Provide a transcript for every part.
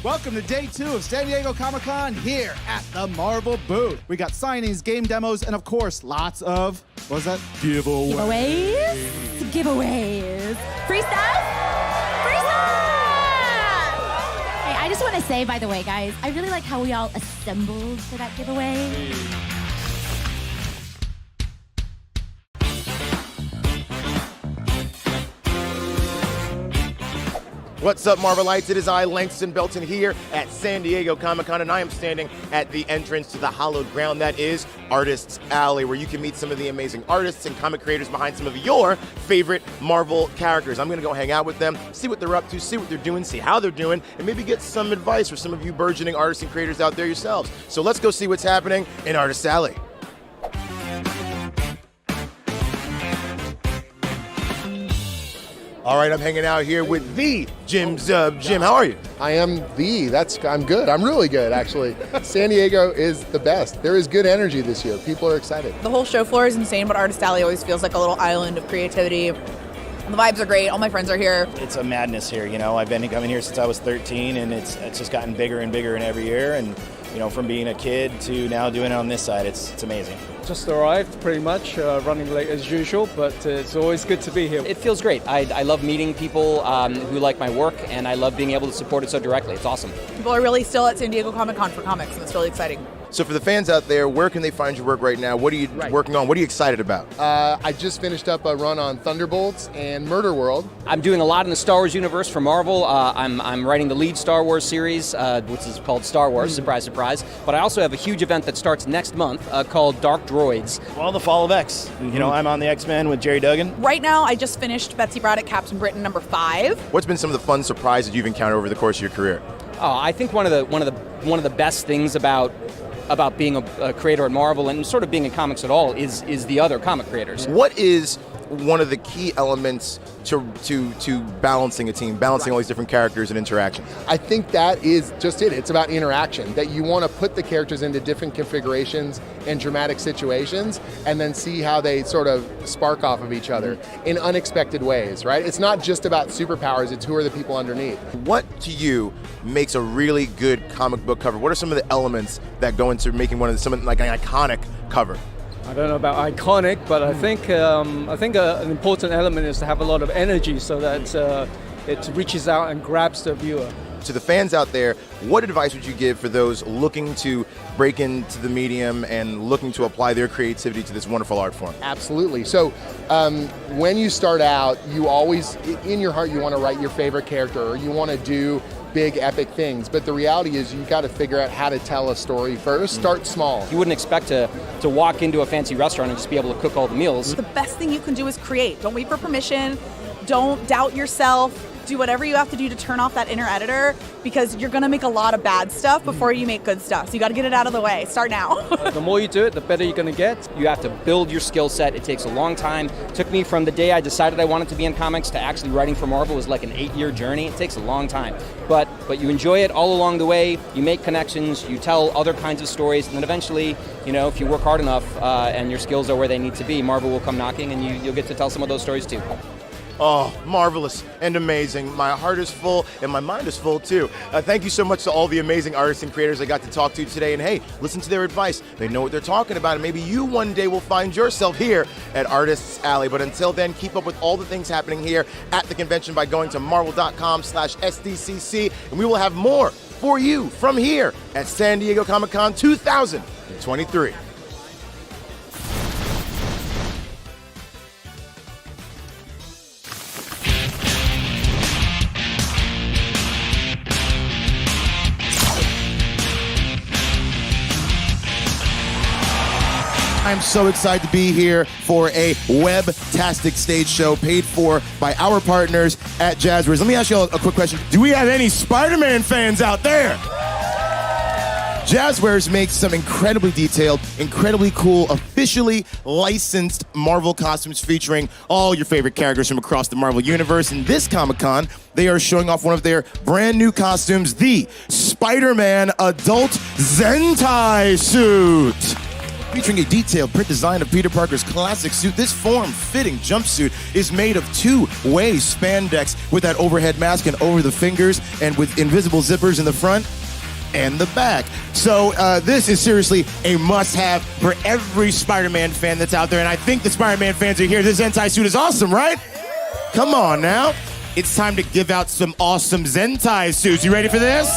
Welcome to day 2 of San Diego Comic-Con here at the Marvel booth. We got signings, game demos, and of course, lots of, what was that? Giveaways. Giveaways. Free stuff? Free stuff! Hey, I just want to say, by the way, guys, I really like how we all assembled for that giveaway. What's up, Marvelites? It is I, Langston Belton, here at San Diego Comic-Con, and I am standing at the entrance to the hallowed ground that is Artists Alley, where you can meet some of the amazing artists and comic creators behind some of your favorite Marvel characters. I'm going to go hang out with them, see what they're up to, see what they're doing, see how they're doing, and maybe get some advice for some of you burgeoning artists and creators out there yourselves. So let's go see what's happening in Artists Alley. All right, I'm hanging out here with the Jim Zub. Jim, how are you? I am I'm good. I'm really good, actually. San Diego is the best. There is good energy this year. People are excited. The whole show floor is insane, but Artist Alley always feels like a little island of creativity. The vibes are great. All my friends are here. It's a madness here. You know, I've been coming here since I was 13, and it's just gotten bigger and bigger in every year. And you know, from being a kid to now doing it on this side, it's amazing. Just arrived, pretty much, running late as usual, but it's always good to be here. It feels great. I love meeting people who like my work, and I love being able to support it so directly. It's awesome. People are really still at San Diego Comic-Con for comics, and it's really exciting. So for the fans out there, where can they find your work right now? What are you working on? What are you excited about? I just finished up a run on Thunderbolts and Murder World. I'm doing a lot in the Star Wars universe for Marvel. I'm writing the lead Star Wars series, which is called Star Wars, surprise, surprise. But I also have a huge event that starts next month called Dark Droids. Well, the Fall of X. You know, I'm on the X-Men with Jerry Duggan. Right now, I just finished Betsy Braddock, Captain Britain #5. What's been some of the fun surprises you've encountered over the course of your career? Oh, I think one of the best things about being a creator at Marvel and sort of being in comics at all is the other comic creators. What is one of the key elements to balancing a team, balancing all these different characters and interactions? I think that is just it. It's about interaction, that you want to put the characters into different configurations and dramatic situations and then see how they sort of spark off of each other in unexpected ways, right? It's not just about superpowers, it's who are the people underneath. What to you makes a really good comic book cover? What are some of the elements that go into making something like an iconic cover? I don't know about iconic, but I think an important element is to have a lot of energy so that it reaches out and grabs the viewer. To the fans out there, what advice would you give for those looking to break into the medium and looking to apply their creativity to this wonderful art form? Absolutely. So when you start out, you always, in your heart, you want to write your favorite character or you want to do big epic things, but the reality is you've got to figure out how to tell a story first. Start small. You wouldn't expect to walk into a fancy restaurant and just be able to cook all the meals. The best thing you can do is create. Don't wait for permission. Don't doubt yourself. Do whatever you have to do to turn off that inner editor, because you're going to make a lot of bad stuff before you make good stuff. So you got to get it out of the way. Start now. The more you do it, the better you're going to get. You have to build your skill set. It takes a long time. It took me from the day I decided I wanted to be in comics to actually writing for Marvel was like an 8-year journey. It takes a long time. But you enjoy it all along the way. You make connections. You tell other kinds of stories. And then eventually, you know, if you work hard enough and your skills are where they need to be, Marvel will come knocking and you'll get to tell some of those stories too. Oh, marvelous and amazing. My heart is full and my mind is full too. Thank you so much to all the amazing artists and creators I got to talk to today. And hey, listen to their advice. They know what they're talking about, and maybe you one day will find yourself here at Artists Alley. But until then, keep up with all the things happening here at the convention by going to marvel.com/SDCC, and we will have more for you from here at San Diego Comic-Con 2023. I'm so excited to be here for a web-tastic stage show paid for by our partners at Jazzwares. Let me ask you all a quick question. Do we have any Spider-Man fans out there? Jazzwares makes some incredibly detailed, incredibly cool, officially licensed Marvel costumes featuring all your favorite characters from across the Marvel Universe. And this Comic-Con, they are showing off one of their brand new costumes, the Spider-Man Adult Zentai suit. Featuring a detailed print design of Peter Parker's classic suit, this form-fitting jumpsuit is made of two-way spandex with that overhead mask and over the fingers and with invisible zippers in the front and the back. So this is seriously a must-have for every Spider-Man fan that's out there, and I think the Spider-Man fans are here. This Zentai suit is awesome, right? Come on now. It's time to give out some awesome Zentai suits. You ready for this?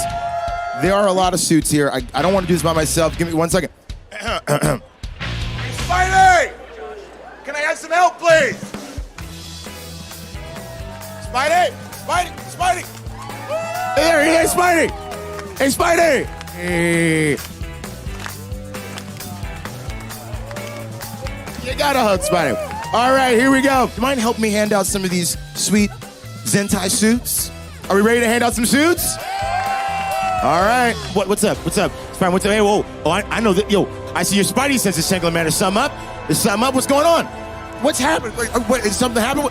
There are a lot of suits here. I don't want to do this by myself. Give me 1 second. Spidey! Can I have some help, please? Spidey! Spidey! Spidey! Hey there, hey, Spidey! Hey, Spidey! Hey. You got a hug, Spidey. All right, here we go. Do you mind helping me hand out some of these sweet Zentai suits? Are we ready to hand out some suits? All right. What's up? What's up? Spider, what's up? Hey, whoa. Oh, I know that. Yo, I see your Spidey senses tingling, man. Is something up? Is something up? What's going on? What's happening? What, is something happening?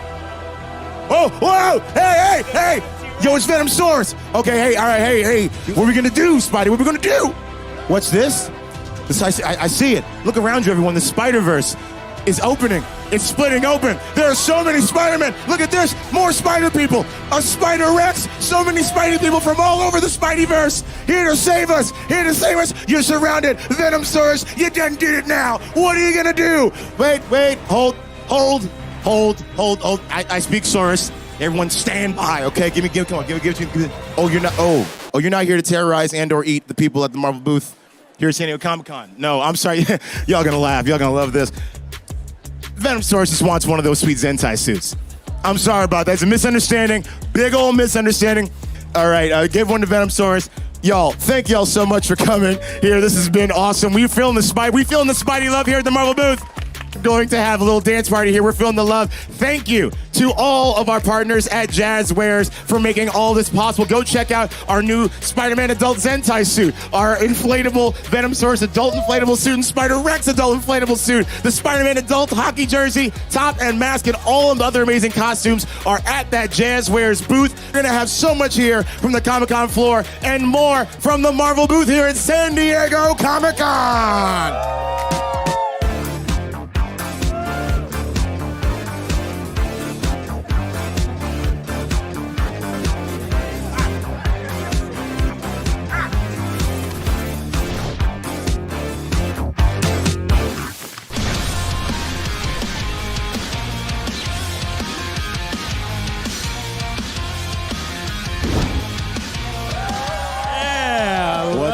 Oh, whoa! Hey, hey, hey! Yo, it's Venom Source. Okay, hey, all right, hey. What are we gonna do, Spidey? What are we gonna do? What's this? I see it. Look around you, everyone. The Spider-Verse is opening. It's splitting open. There are so many Spider-Men. Look at this. More Spider people. A Spider-Rex. So many Spidey people from all over the Spideyverse. Here to save us. Here to save us. You're surrounded. Venom Source, you done did it now. What are you gonna do? Wait. Hold. I speak Source. Everyone stand by, okay? Come on, give it to me. Oh, you're not here to terrorize and or eat the people at the Marvel booth here at San Diego Comic-Con. No, I'm sorry. Y'all gonna laugh. Y'all gonna love this. Venom Source just wants one of those sweet Zentai suits. I'm sorry about that. It's a misunderstanding. Big old misunderstanding. All right, give one to Venom Source. Y'all, thank y'all so much for coming here. This has been awesome. We feeling the Spidey love here at the Marvel booth. Going to have a little dance party here. We're feeling the love. Thank you to all of our partners at Jazzwares for making all this possible. Go check out our new Spider-Man adult Zentai suit, our inflatable Venom Source adult inflatable suit, and Spider-Rex adult inflatable suit. The Spider-Man adult hockey jersey, top and mask, and all of the other amazing costumes are at that Jazzwares booth. We're gonna have so much here from the Comic-Con floor and more from the Marvel booth here at San Diego Comic-Con.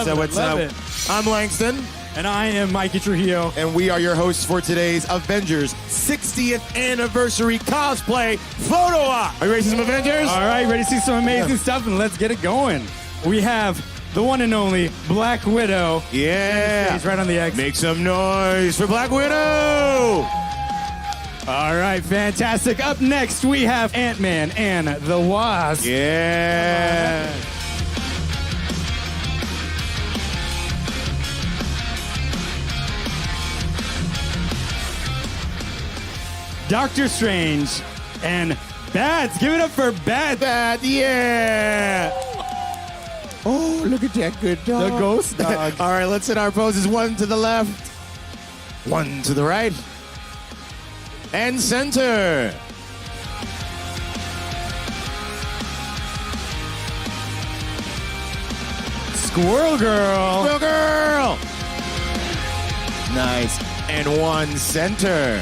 What's up? I'm Langston. And I am Mikey Trujillo. And we are your hosts for today's Avengers 60th Anniversary Cosplay Photo Op. Are you ready to see some Avengers? All right, ready to see some amazing stuff, and let's get it going. We have the one and only Black Widow. Yeah. He's right on the X. Make some noise for Black Widow. All right, fantastic. Up next, we have Ant-Man and the Wasp. Yeah. Doctor Strange and Bads. Give it up for Bads. Bad, yeah. Oh, look at that good dog. The ghost dog. All right, let's hit our poses. One to the left, one to the right, and center. Squirrel Girl. Squirrel Girl. Nice. And one center.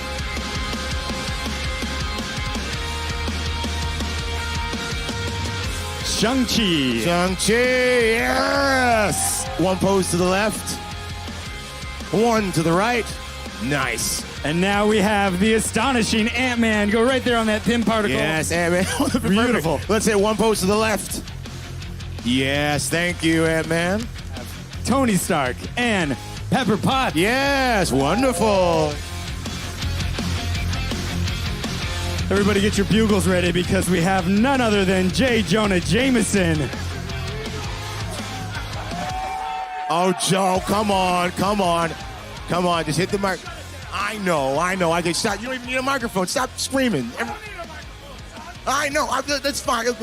Shang-Chi. Shang-Chi, yes! One pose to the left, one to the right. Nice. And now we have the astonishing Ant-Man. Go right there on that pin particle. Yes, Ant-Man. Beautiful. Let's hit one pose to the left. Yes, thank you, Ant-Man. Tony Stark and Pepper Potts. Yes, wonderful. Everybody get your bugles ready because we have none other than J. Jonah Jameson. Oh, Joe, come on. Just hit the mic. I know. I can stop. You don't even need a microphone. Stop screaming. I know. That's fine. You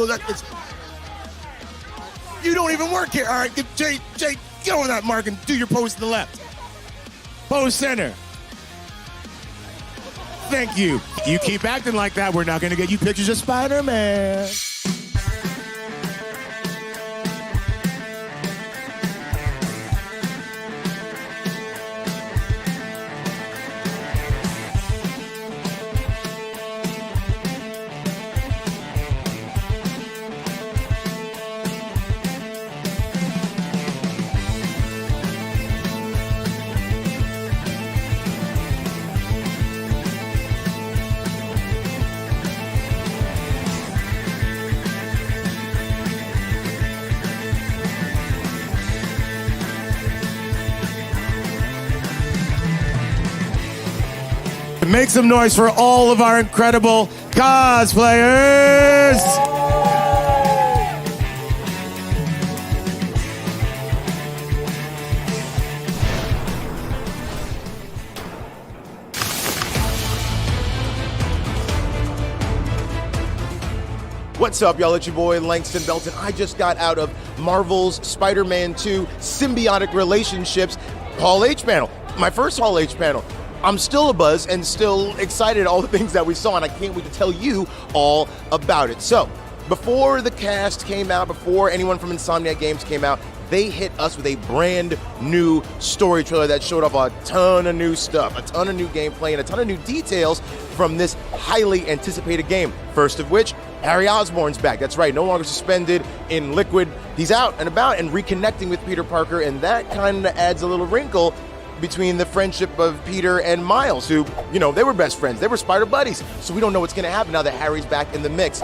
don't even work here. All right, Jay, get over that mark and do your pose to the left. Pose center. Thank you. You keep acting like that, we're not going to get you pictures of Spider-Man. Make some noise for all of our incredible cosplayers! What's up, y'all? It's your boy Langston Belton. I just got out of Marvel's Spider-Man 2 Symbiotic Relationships Hall H panel. My first Hall H panel. I'm still a buzz and still excited all the things that we saw, and I can't wait to tell you all about it. So, before the cast came out, before anyone from Insomniac Games came out, they hit us with a brand new story trailer that showed off a ton of new stuff, a ton of new gameplay, and a ton of new details from this highly anticipated game. First of which, Harry Osborn's back. That's right, no longer suspended in liquid. He's out and about and reconnecting with Peter Parker, and that kind of adds a little wrinkle between the friendship of Peter and Miles, who, you know, they were best friends. They were spider buddies. So we don't know what's going to happen now that Harry's back in the mix.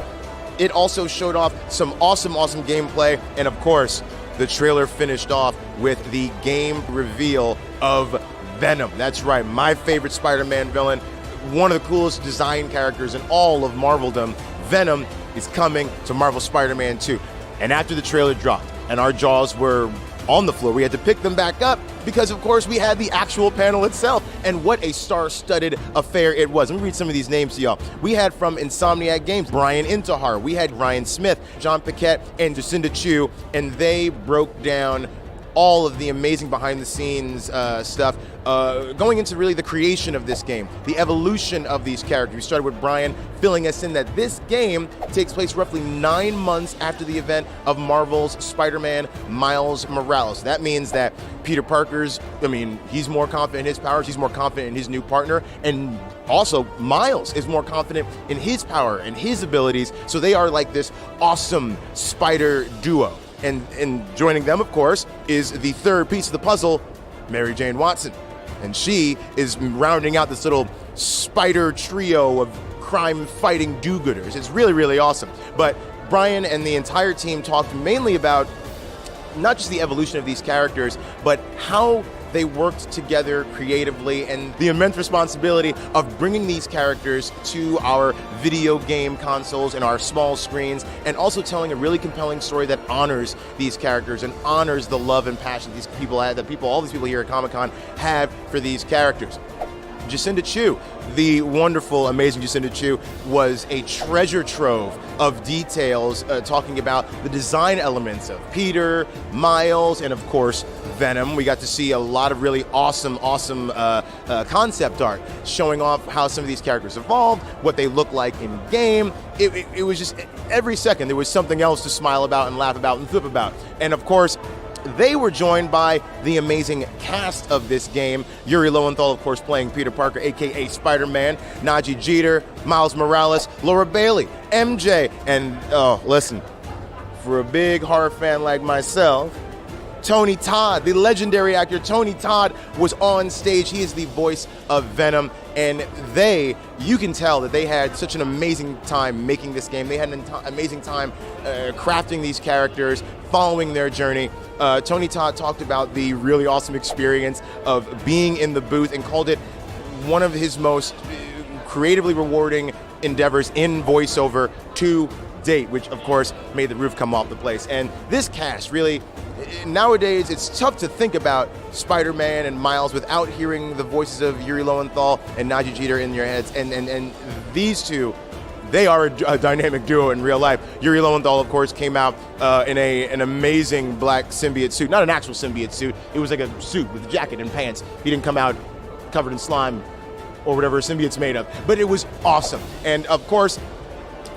It also showed off some awesome gameplay. And of course, the trailer finished off with the game reveal of Venom. That's right, my favorite Spider-Man villain. One of the coolest design characters in all of Marveldom. Venom is coming to Marvel Spider-Man 2. And after the trailer dropped and our jaws were on the floor, we had to pick them back up because, of course, we had the actual panel itself. And what a star-studded affair it was. Let me read some of these names to y'all. We had from Insomniac Games, Brian Intihar. We had Ryan Smith, John Paquette, and Jacinda Chu, and they broke down all of the amazing behind-the-scenes stuff going into really the creation of this game, the evolution of these characters. We started with Brian filling us in that this game takes place roughly 9 months after the event of Marvel's Spider-Man Miles Morales. That means that Peter Parker's, he's more confident in his powers, he's more confident in his new partner, and also Miles is more confident in his power and his abilities, so they are like this awesome spider duo. And joining them, of course, is the third piece of the puzzle, Mary Jane Watson. And she is rounding out this little spider trio of crime-fighting do-gooders. It's really, really awesome. But Brian and the entire team talked mainly about not just the evolution of these characters, but how they worked together creatively and the immense responsibility of bringing these characters to our video game consoles and our small screens, and also telling a really compelling story that honors these characters and honors the love and passion these people had, all these people here at Comic-Con have for these characters. Jacinda Chu, the wonderful, amazing Jacinda Chu, was a treasure trove of details talking about the design elements of Peter, Miles, and of course, Venom. We got to see a lot of really awesome concept art showing off how some of these characters evolved, what they look like in game. It was just, every second there was something else to smile about and laugh about and flip about. And of course, they were joined by the amazing cast of this game. Yuri Lowenthal, of course, playing Peter Parker, a.k.a. Spider-Man, Najee Jeter, Miles Morales, Laura Bailey, MJ, and, listen, for a big horror fan like myself, Tony Todd, the legendary actor Tony Todd, was on stage. He is the voice of Venom, and you can tell that they had such an amazing time making this game. They had an amazing time crafting these characters, following their journey. Tony Todd talked about the really awesome experience of being in the booth and called it one of his most creatively rewarding endeavors in voiceover to date, which of course made the roof come off the place. And this cast really, nowadays it's tough to think about Spider-Man and Miles without hearing the voices of Yuri Lowenthal and Najee Jeter in your heads, and these two, they are a dynamic duo in real life. Yuri Lowenthal, of course, came out in an amazing black symbiote suit. Not an actual symbiote suit. It was like a suit with a jacket and pants. He didn't come out covered in slime or whatever a symbiote's made of. But it was awesome. And of course,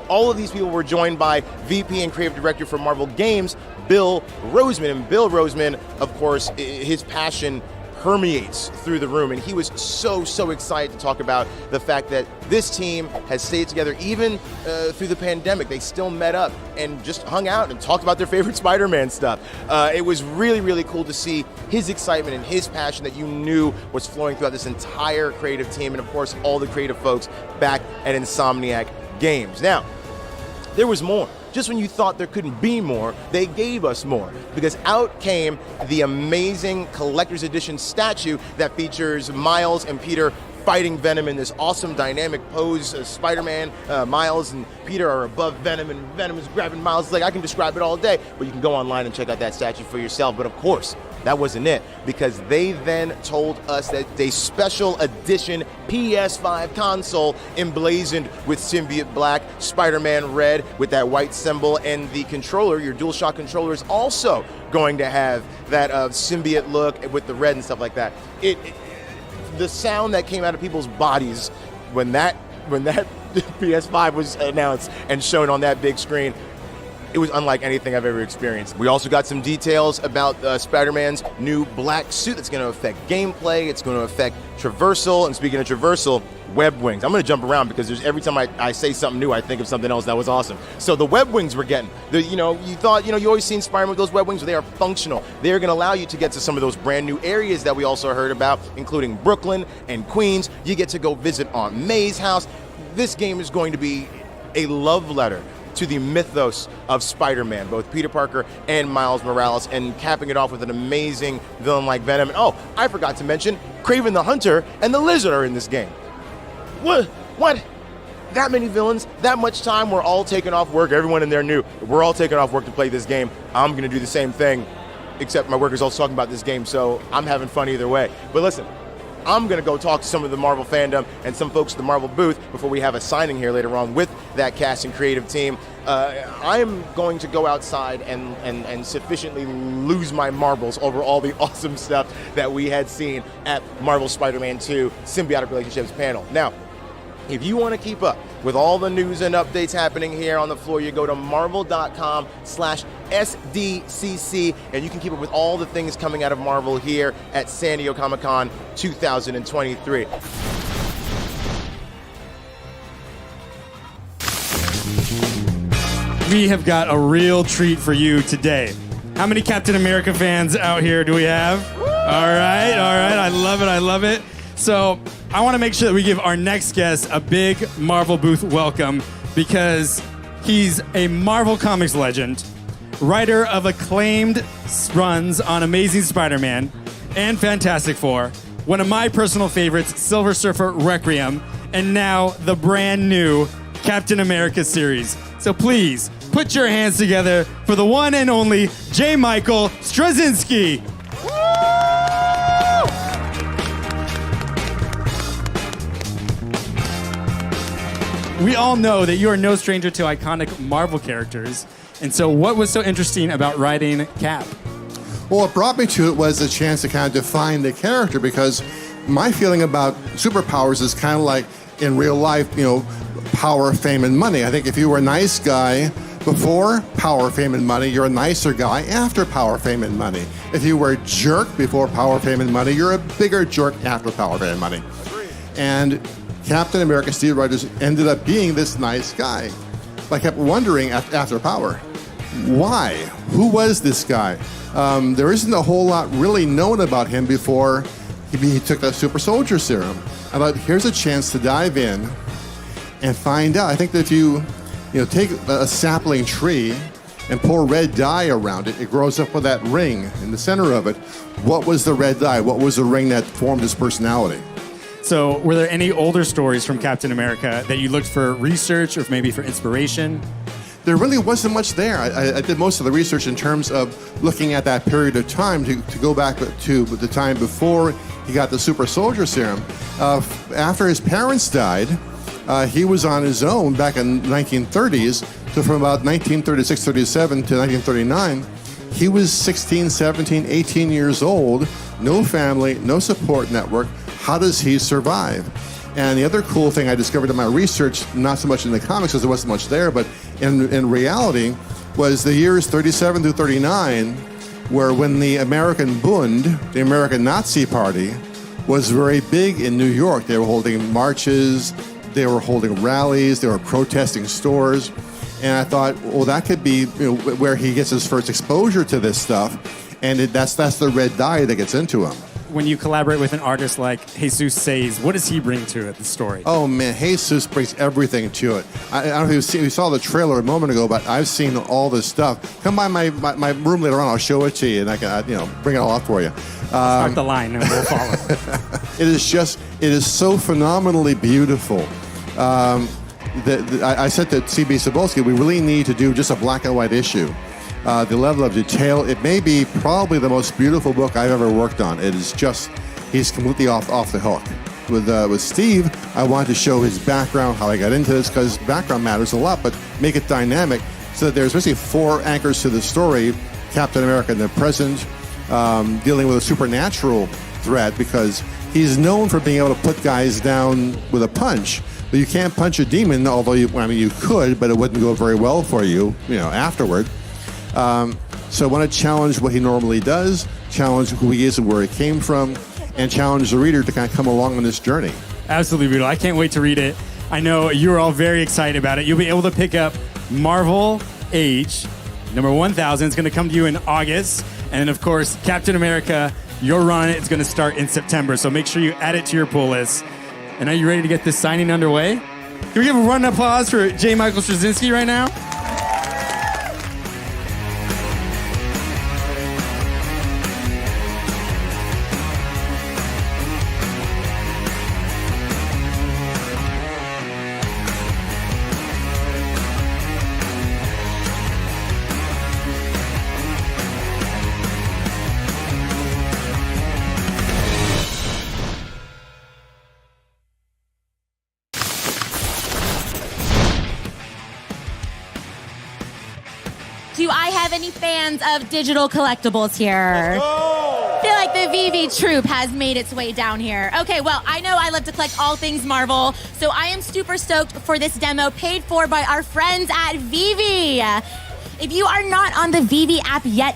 all of these people were joined by VP and Creative Director for Marvel Games, Bill Roseman. And Bill Roseman, of course, his passion permeates through the room, and he was so excited to talk about the fact that this team has stayed together even through the pandemic. They still met up and just hung out and talked about their favorite Spider-Man stuff. It was really cool to see his excitement and his passion that you knew was flowing throughout this entire creative team, and of course all the creative folks back at Insomniac Games. Now, there was more. Just when you thought there couldn't be more, they gave us more, because out came the amazing collector's edition statue that features Miles and Peter fighting Venom in this awesome dynamic pose. Spider-Man, Miles and Peter are above Venom, and Venom is grabbing Miles' leg. I can describe it all day, but you can go online and check out that statue for yourself. But of course, that wasn't it, because they then told us that a special edition PS5 console emblazoned with Symbiote Black, Spider-Man Red with that white symbol, and the controller, your DualShock controller, is also going to have that symbiote look with the red and stuff like that. The sound that came out of people's bodies when that PS5 was announced and shown on that big screen, it was unlike anything I've ever experienced. We also got some details about Spider-Man's new black suit that's going to affect gameplay. It's going to affect traversal. And speaking of traversal, web wings. I'm going to jump around because every time I say something new, I think of something else that was awesome. So the web wings we're getting. You thought, you always seen Spider-Man with those web wings, but they are functional. They're going to allow you to get to some of those brand new areas that we also heard about, including Brooklyn and Queens. You get to go visit Aunt May's house. This game is going to be a love letter to the mythos of Spider-Man, both Peter Parker and Miles Morales, and capping it off with an amazing villain like Venom. And oh, I forgot to mention, Kraven the Hunter and the Lizard are in this game. What? That many villains, that much time, we're all taking off work. Everyone in there knew we're all taking off work to play this game. I'm going to do the same thing, except my work is also talking about this game, so I'm having fun either way. But listen, I'm going to go talk to some of the Marvel fandom and some folks at the Marvel booth before we have a signing here later on with that cast and creative team. I'm going to go outside and sufficiently lose my marbles over all the awesome stuff that we had seen at Marvel Spider-Man 2 Symbiotic Relationships panel. Now, if you want to keep up with all the news and updates happening here on the floor, you go to marvel.com/SDCC, and you can keep up with all the things coming out of Marvel here at San Diego Comic-Con 2023. We have got a real treat for you today. How many Captain America fans out here do we have? All right. I love it. So I want to make sure that we give our next guest a big Marvel booth welcome, because he's a Marvel Comics legend, writer of acclaimed runs on Amazing Spider-Man and Fantastic Four, one of my personal favorites, Silver Surfer Requiem, and now the brand new Captain America series. So please, put your hands together for the one and only J. Michael Straczynski. We all know that you are no stranger to iconic Marvel characters. And so what was so interesting about writing Cap? Well, what brought me to it was a chance to kind of define the character, because my feeling about superpowers is kind of like in real life, power, fame, and money. I think if you were a nice guy before power, fame, and money, you're a nicer guy after power, fame, and money. If you were a jerk before power, fame, and money, you're a bigger jerk after power, fame, and money. And Captain America Steve Rogers ended up being this nice guy. I kept wondering after Power, why? Who was this guy? There isn't a whole lot really known about him before he took that super soldier serum. I thought, here's a chance to dive in and find out. I think that if you take a sapling tree and pour red dye around it, it grows up with that ring in the center of it. What was the red dye? What was the ring that formed his personality? So were there any older stories from Captain America that you looked for research or maybe for inspiration? There really wasn't much there. I did most of the research in terms of looking at that period of time to go back to the time before he got the super soldier serum. After his parents died, he was on his own back in the 1930s. So from about 1936-37 to 1939, he was 16, 17, 18 years old, no family, no support network, how does he survive? And the other cool thing I discovered in my research, not so much in the comics because there wasn't much there, but in reality, was the years 37 through 39, where when the American Bund, the American Nazi Party, was very big in New York. They were holding marches, they were holding rallies, they were protesting stores. And I thought, well, that could be where he gets his first exposure to this stuff. And that's the red dye that gets into him. When you collaborate with an artist like Jesus Says, what does he bring to it, the story? Oh man, Jesus brings everything to it. I don't know if you saw the trailer a moment ago, but I've seen all this stuff. Come by my room later on, I'll show it to you, and I can bring it all up for you. Start the line and we'll follow. It is so phenomenally beautiful. I said to C.B. Cebulski, we really need to do just a black and white issue. The level of detail, it may be probably the most beautiful book I've ever worked on. It is just, he's completely off the hook. With Steve, I wanted to show his background, how I got into this, because background matters a lot, but make it dynamic so that there's basically 4 anchors to the story. Captain America in the present, dealing with a supernatural threat, because he's known for being able to put guys down with a punch. But you can't punch a demon, although you could, but it wouldn't go very well for you, afterward. So I want to challenge what he normally does, challenge who he is and where he came from, and challenge the reader to kind of come along on this journey. Absolutely beautiful. I can't wait to read it. I know you're all very excited about it. You'll be able to pick up Marvel Age, number 1000. It's going to come to you in August. And then, of course, Captain America, your run, it's going to start in September. So make sure you add it to your pull list. And are you ready to get this signing underway? Can we give a round of applause for J. Michael Straczynski right now? Do I have any fans of digital collectibles here? I feel like the VV troop has made its way down here. Okay, well, I know I love to collect all things Marvel, so I am super stoked for this demo paid for by our friends at VV. If you are not on the VV app yet,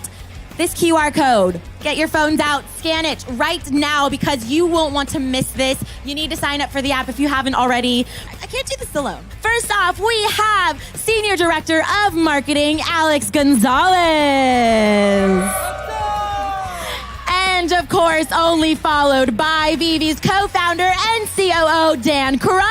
this QR code, get your phones out, scan it right now because you won't want to miss this. You need to sign up for the app if you haven't already. I can't do this alone. First off, we have Senior Director of Marketing, Alex Gonzalez. And of course, only followed by VV's co-founder and COO, Dan Carruthers.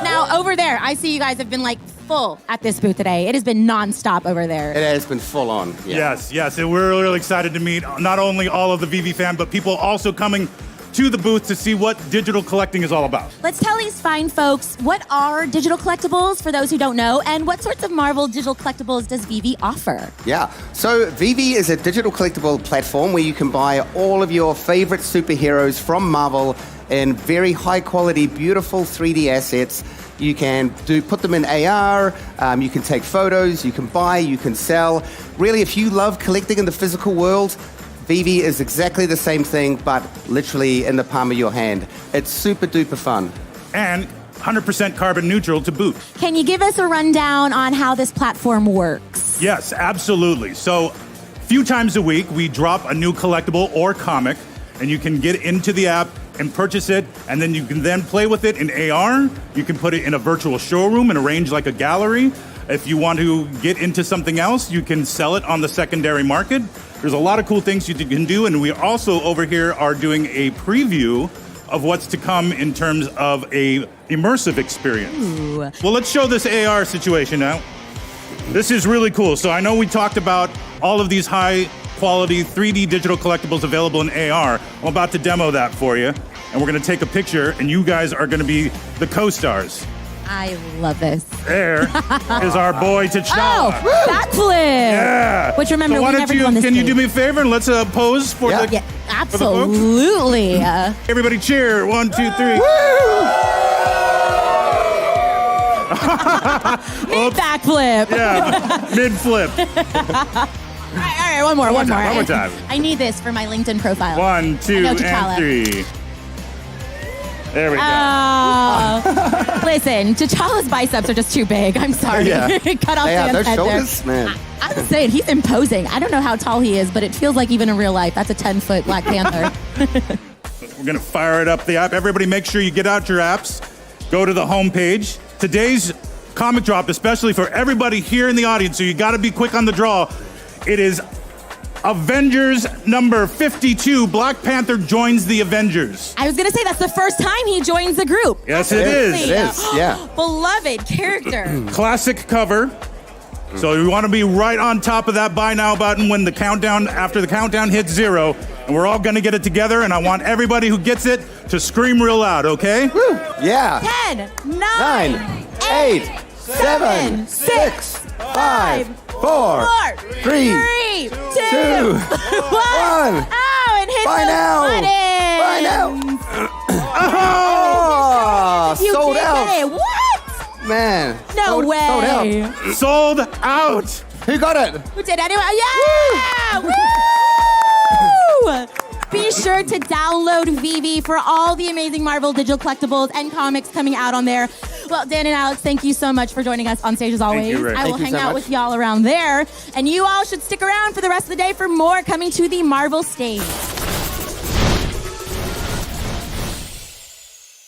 Now, over there, I see you guys have been full at this booth today. It has been nonstop over there. It has been full on. Yeah. Yes. And we're really excited to meet not only all of the VV fans, but people also coming to the booth to see what digital collecting is all about. Let's tell these fine folks, what are digital collectibles for those who don't know, and what sorts of Marvel digital collectibles does VV offer? Yeah. So VV is a digital collectible platform where you can buy all of your favorite superheroes from Marvel in very high quality, beautiful 3D assets. You can put them in AR, you can take photos, you can buy, you can sell. Really, if you love collecting in the physical world, VV is exactly the same thing, but literally in the palm of your hand. It's super duper fun. And 100% carbon neutral to boot. Can you give us a rundown on how this platform works? Yes, absolutely. So, a few times a week, we drop a new collectible or comic, and you can get into the app and purchase it, and then you can play with it in AR. You can put it in a virtual showroom and arrange like a gallery. If you want to get into something else, you can sell it on the secondary market. There's a lot of cool things you can do, and we also over here are doing a preview of what's to come in terms of a immersive experience. Ooh. Well, let's show this AR situation now. This is really cool. So I know we talked about all of these high quality 3D digital collectibles available in AR. I'm about to demo that for you, and we're going to take a picture, and you guys are going to be the co-stars. I love this. There is our boy T'Challa. Oh, backflip! Yeah. Which remember, so why we don't never go on this can you stage. do me a favor and let's pose for the Yeah, absolutely. Everybody cheer. 1, 2, 3. Mid backflip. Yeah, mid flip. All right. right, one more. One more time. I need this for my LinkedIn profile. 1, 2, know and T'Challa. 3. There we go. Listen, T'Challa's biceps are just too big. I'm sorry. Yeah. Cut off Yeah, Dan's those head shoulders, there. man. I'm saying he's imposing. I don't know how tall he is, but it feels like even in real life, that's a 10-foot Black Panther. We're going to fire it up the app. Everybody make sure you get out your apps. Go to the homepage. Today's comic drop, especially for everybody here in the audience, so you got to be quick on the draw. It is Avengers number 52. Black Panther joins the Avengers. I was going to say that's the first time he joins the group. Yes, it is. It is, yeah. Beloved character. Classic cover. So you want to be right on top of that buy now button when after the countdown hits 0. And we're all going to get it together, and I want everybody who gets it to scream real loud, okay? Woo. Yeah. 10, 9, 8, 7, 6, 5, 4, 3, 2, 1. Oh, and hit Buy those now. buttons. Buy now. Oh, You sold did out. it. What? Man. No way. Sold out. Sold out. Who got it? Who did anyone? Yeah! Woo! Be sure to download Vivi for all the amazing Marvel digital collectibles and comics coming out on there. Well, Dan and Alex, thank you so much for joining us on stage as always. you, Rick. I will Thank you hang so out much. with y'all around there. And you all should stick around for the rest of the day for more coming to the Marvel stage.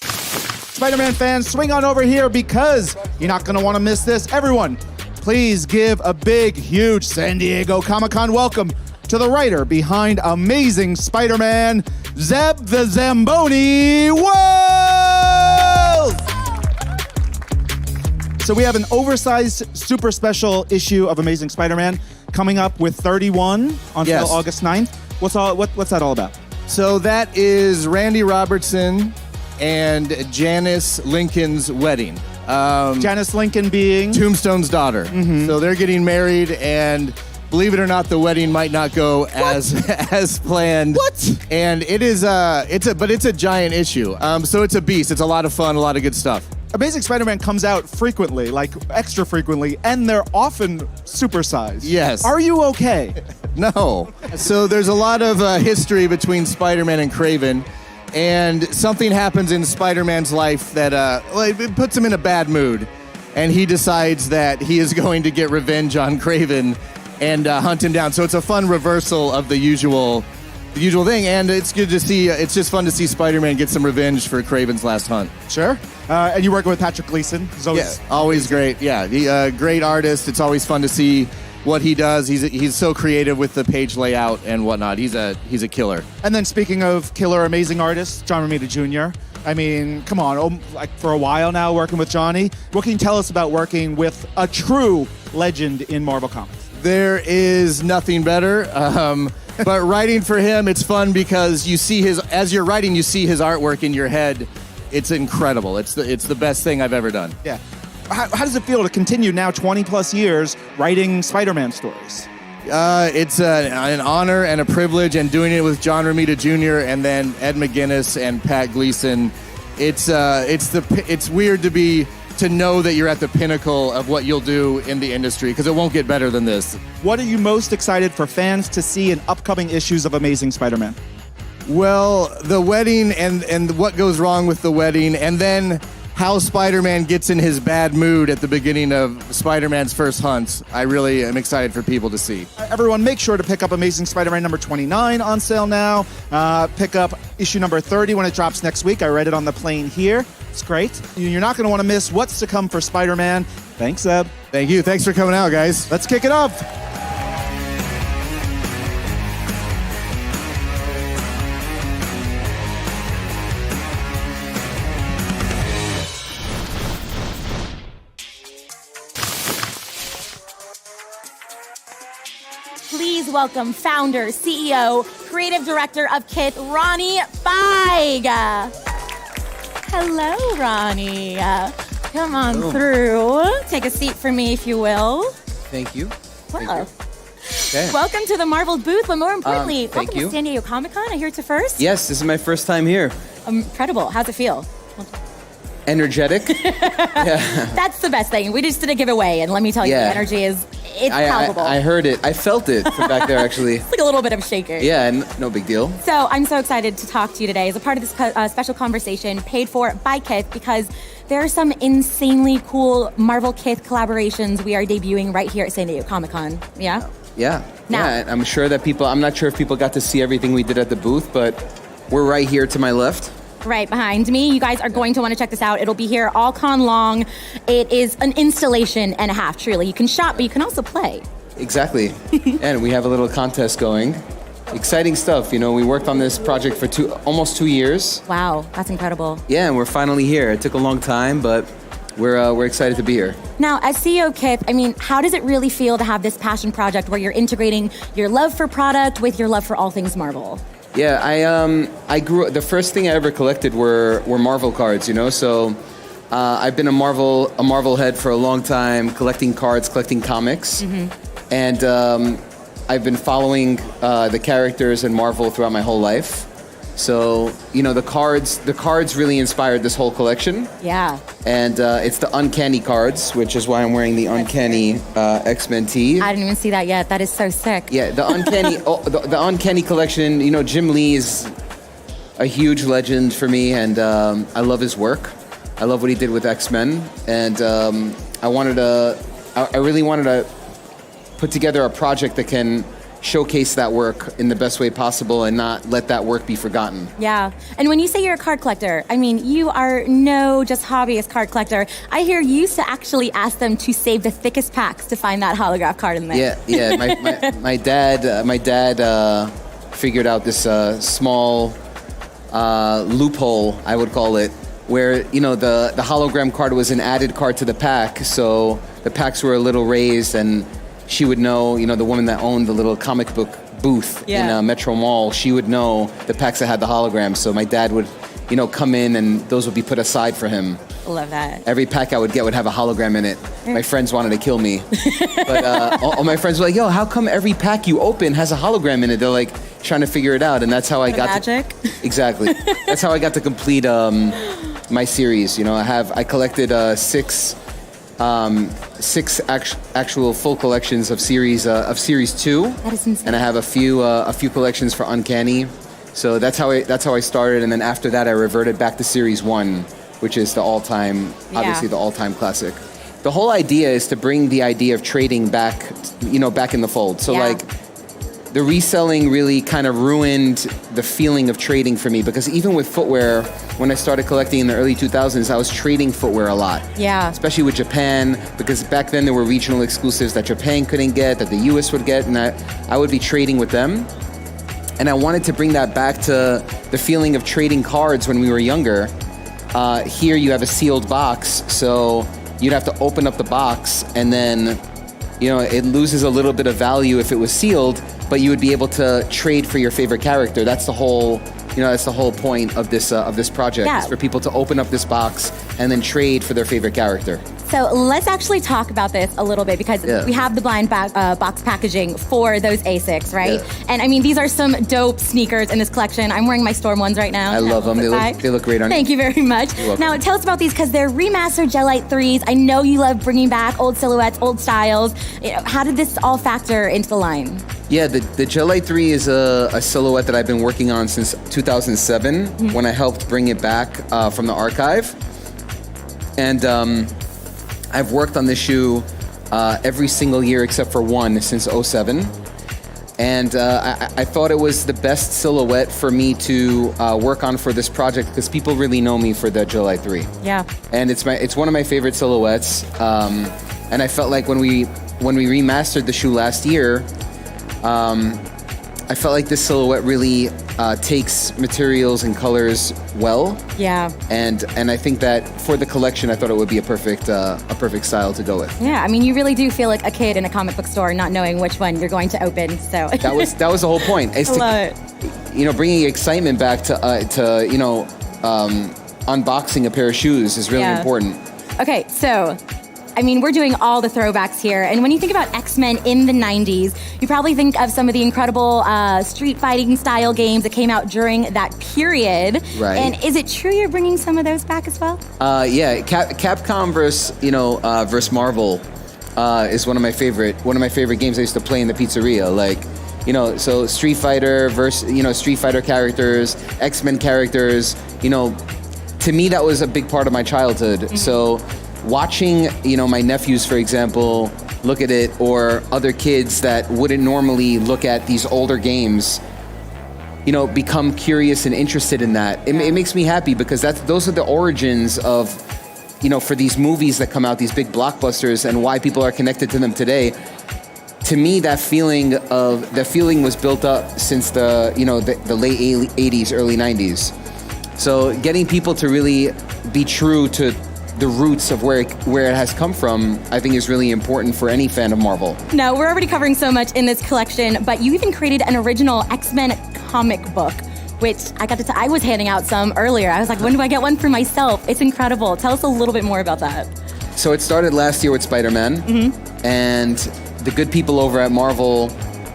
Spider-Man fans, swing on over here because you're not going to want to miss this. Everyone, please give a big, huge San Diego Comic-Con welcome to the writer behind Amazing Spider-Man, Zeb the Zamboni Wells! So we have an oversized, super special issue of Amazing Spider-Man coming up with 31 until Yes. August 9th. What's that all about? So that is Randy Robertson and Janice Lincoln's wedding. Janice Lincoln being Tombstone's daughter. So they're getting married, and believe it or not, the wedding might not go as planned. What? And it is it's a giant issue. So it's a beast. It's a lot of fun, a lot of good stuff. Amazing Spider-Man comes out frequently, like extra frequently, and they're often supersized. Yes. Are you okay? No. So there's a lot of history between Spider-Man and Kraven, and something happens in Spider-Man's life that it puts him in a bad mood, and he decides that he is going to get revenge on Kraven and hunt him down. So it's a fun reversal of the usual thing, and it's good to see. It's just fun to see Spider-Man get some revenge for Kraven's last hunt. Sure. And you're working with Patrick Gleason. Always great. Yeah, great artist. It's always fun to see what he does. He's so creative with the page layout and whatnot. He's a killer. And then speaking of killer, amazing artists, John Romita Jr. I mean, come on, like for a while now working with Johnny. What can you tell us about working with a true legend in Marvel Comics? There is nothing better. But writing for him, it's fun because as you're writing, you see his artwork in your head. It's incredible. It's the best thing I've ever done. Yeah. How does it feel to continue now 20 plus years writing Spider-Man stories? It's an honor and a privilege, and doing it with John Romita Jr. and then Ed McGuinness and Pat Gleason. It's weird to know that you're at the pinnacle of what you'll do in the industry, because it won't get better than this. What are you most excited for fans to see in upcoming issues of Amazing Spider-Man? Well, the wedding and what goes wrong with the wedding, and then how Spider-Man gets in his bad mood at the beginning of Spider-Man's first hunt. I really am excited for people to see. Everyone, make sure to pick up Amazing Spider-Man number 29 on sale now. Pick up issue number 30 when it drops next week. I read it on the plane here. It's great. You're not going to want to miss what's to come for Spider-Man. Thanks, Zeb. Thank you. Thanks for coming out, guys. Let's kick it off. Please welcome founder, CEO, creative director of Kith, Ronnie Feig. Hello, Ronnie. Come on through. Take a seat for me, if you will. Thank you. Well, Okay. welcome to the Marvel booth, but more importantly, thank welcome you. to San Diego Comic-Con. I hear it's a first. Yes, this is my first time here. Incredible. How's it feel? Energetic. That's the best thing. We just did a giveaway, and let me tell you, Yeah. the energy is It's palpable. I heard it. I felt it from back there, actually. It's like a little bit of shaking. Yeah, no big deal. So I'm so excited to talk to you today as a part of this special conversation paid for by Kith, because there are some insanely cool Marvel Kith collaborations we are debuting right here at San Diego Comic-Con. Yeah? Yeah. Now- Yeah, I'm sure that I'm not sure if people got to see everything we did at the booth, but we're right here to my left. Right behind me. You guys are going to want to check this out. It'll be here all con long. It is an installation and a half, truly. You can shop, but you can also play. Exactly. And we have a little contest going. Exciting stuff. You know, we worked on this project for almost 2 years. Wow, that's incredible. Yeah, and we're finally here. It took a long time, but we're excited to be here. Now, as CEO of Kith, I mean, how does it really feel to have this passion project where you're integrating your love for product with your love for all things Marvel? Yeah, I grew. The first thing I ever collected were Marvel cards. You know, so I've been a Marvel head for a long time, collecting cards, collecting comics, and I've been following the characters in Marvel throughout my whole life. So you know, the cards really inspired this whole collection. Yeah. And it's the Uncanny cards, which is why I'm wearing the Uncanny X-Men tee. I didn't even see that yet. That is so sick. Yeah, the Uncanny, the Uncanny collection. You know, Jim Lee is a huge legend for me, and I love his work. I love what he did with X-Men, and I really wanted to put together a project that can showcase that work in the best way possible and not let that work be forgotten. Yeah. And when you say you're a card collector, I mean, you are no just hobbyist card collector. I hear you used to actually ask them to save the thickest packs to find that holograph card in there. Yeah. My dad figured out this small loophole, I would call it, where, you know, the hologram card was an added card to the pack, so the packs were a little raised, and she would know, you know, the woman that owned the little comic book booth in Metro Mall, she would know the packs that had the holograms. So my dad would, you know, come in and those would be put aside for him. Love that. Every pack I would get would have a hologram in it. My friends wanted to kill me. But all my friends were like, yo, how come every pack you open has a hologram in it? They're like trying to figure it out. And that's how I got magic. Exactly. That's how I got to complete my series. You know, I collected six actual full collections of series 2. That is insane. And I have a few collections for Uncanny. So that's how I started, and then after that I reverted back to series 1, which is the all-time classic. The whole idea is to bring the idea of trading back in the fold. So like the reselling really kind of ruined the feeling of trading for me, because even with footwear, when I started collecting in the early 2000s, I was trading footwear a lot. Yeah. Especially with Japan, because back then there were regional exclusives that Japan couldn't get, that the US would get, and I would be trading with them. And I wanted to bring that back to the feeling of trading cards when we were younger. Here you have a sealed box, so you'd have to open up the box, and then, you know, it loses a little bit of value if it was sealed, but you would be able to trade for your favorite character. That's the whole point of this project, is for people to open up this box and then trade for their favorite character. So let's actually talk about this a little bit, because we have the blind box packaging for those ASICs, right? Yeah. And I mean, these are some dope sneakers in this collection. I'm wearing my Storm ones right now. I love them. They look great on you. Thank you very much. Now, tell us about these, because they're remastered Gelite 3s. I know you love bringing back old silhouettes, old styles. You know, how did this all factor into the line? Yeah, the Gelite 3 is a silhouette that I've been working on since 2007, when I helped bring it back from the archive. And I've worked on this shoe every single year except for one since 2007. And I thought it was the best silhouette for me to work on for this project, because people really know me for the Gelite 3. Yeah. And it's one of my favorite silhouettes. And I felt like when we remastered the shoe last year, I felt like this silhouette really takes materials and colors well. Yeah. And I think that for the collection, I thought it would be a perfect style to go with. Yeah, I mean, you really do feel like a kid in a comic book store, not knowing which one you're going to open. So that was the whole point. I love it. You know, bringing excitement back to unboxing a pair of shoes is really important. Okay, so I mean, we're doing all the throwbacks here. And when you think about X-Men in the 90s, you probably think of some of the incredible street fighting style games that came out during that period. Right. And is it true you're bringing some of those back as well? Yeah, Capcom versus Marvel is one of my favorite games I used to play in the pizzeria. Like, you know, so Street Fighter versus, you know, Street Fighter characters, X-Men characters, you know, to me that was a big part of my childhood. So watching, you know, my nephews, for example, look at it, or other kids that wouldn't normally look at these older games, you know, become curious and interested in that. It makes me happy because those are the origins of, you know, for these movies that come out, these big blockbusters, and why people are connected to them today. To me, that feeling was built up since the late 80s, early 90s. So getting people to really be true to the roots of where it has come from, I think is really important for any fan of Marvel. No, we're already covering so much in this collection, but you even created an original X-Men comic book, which I was handing out some earlier. I was like, when do I get one for myself? It's incredible. Tell us a little bit more about that. So it started last year with Spider-Man, and the good people over at Marvel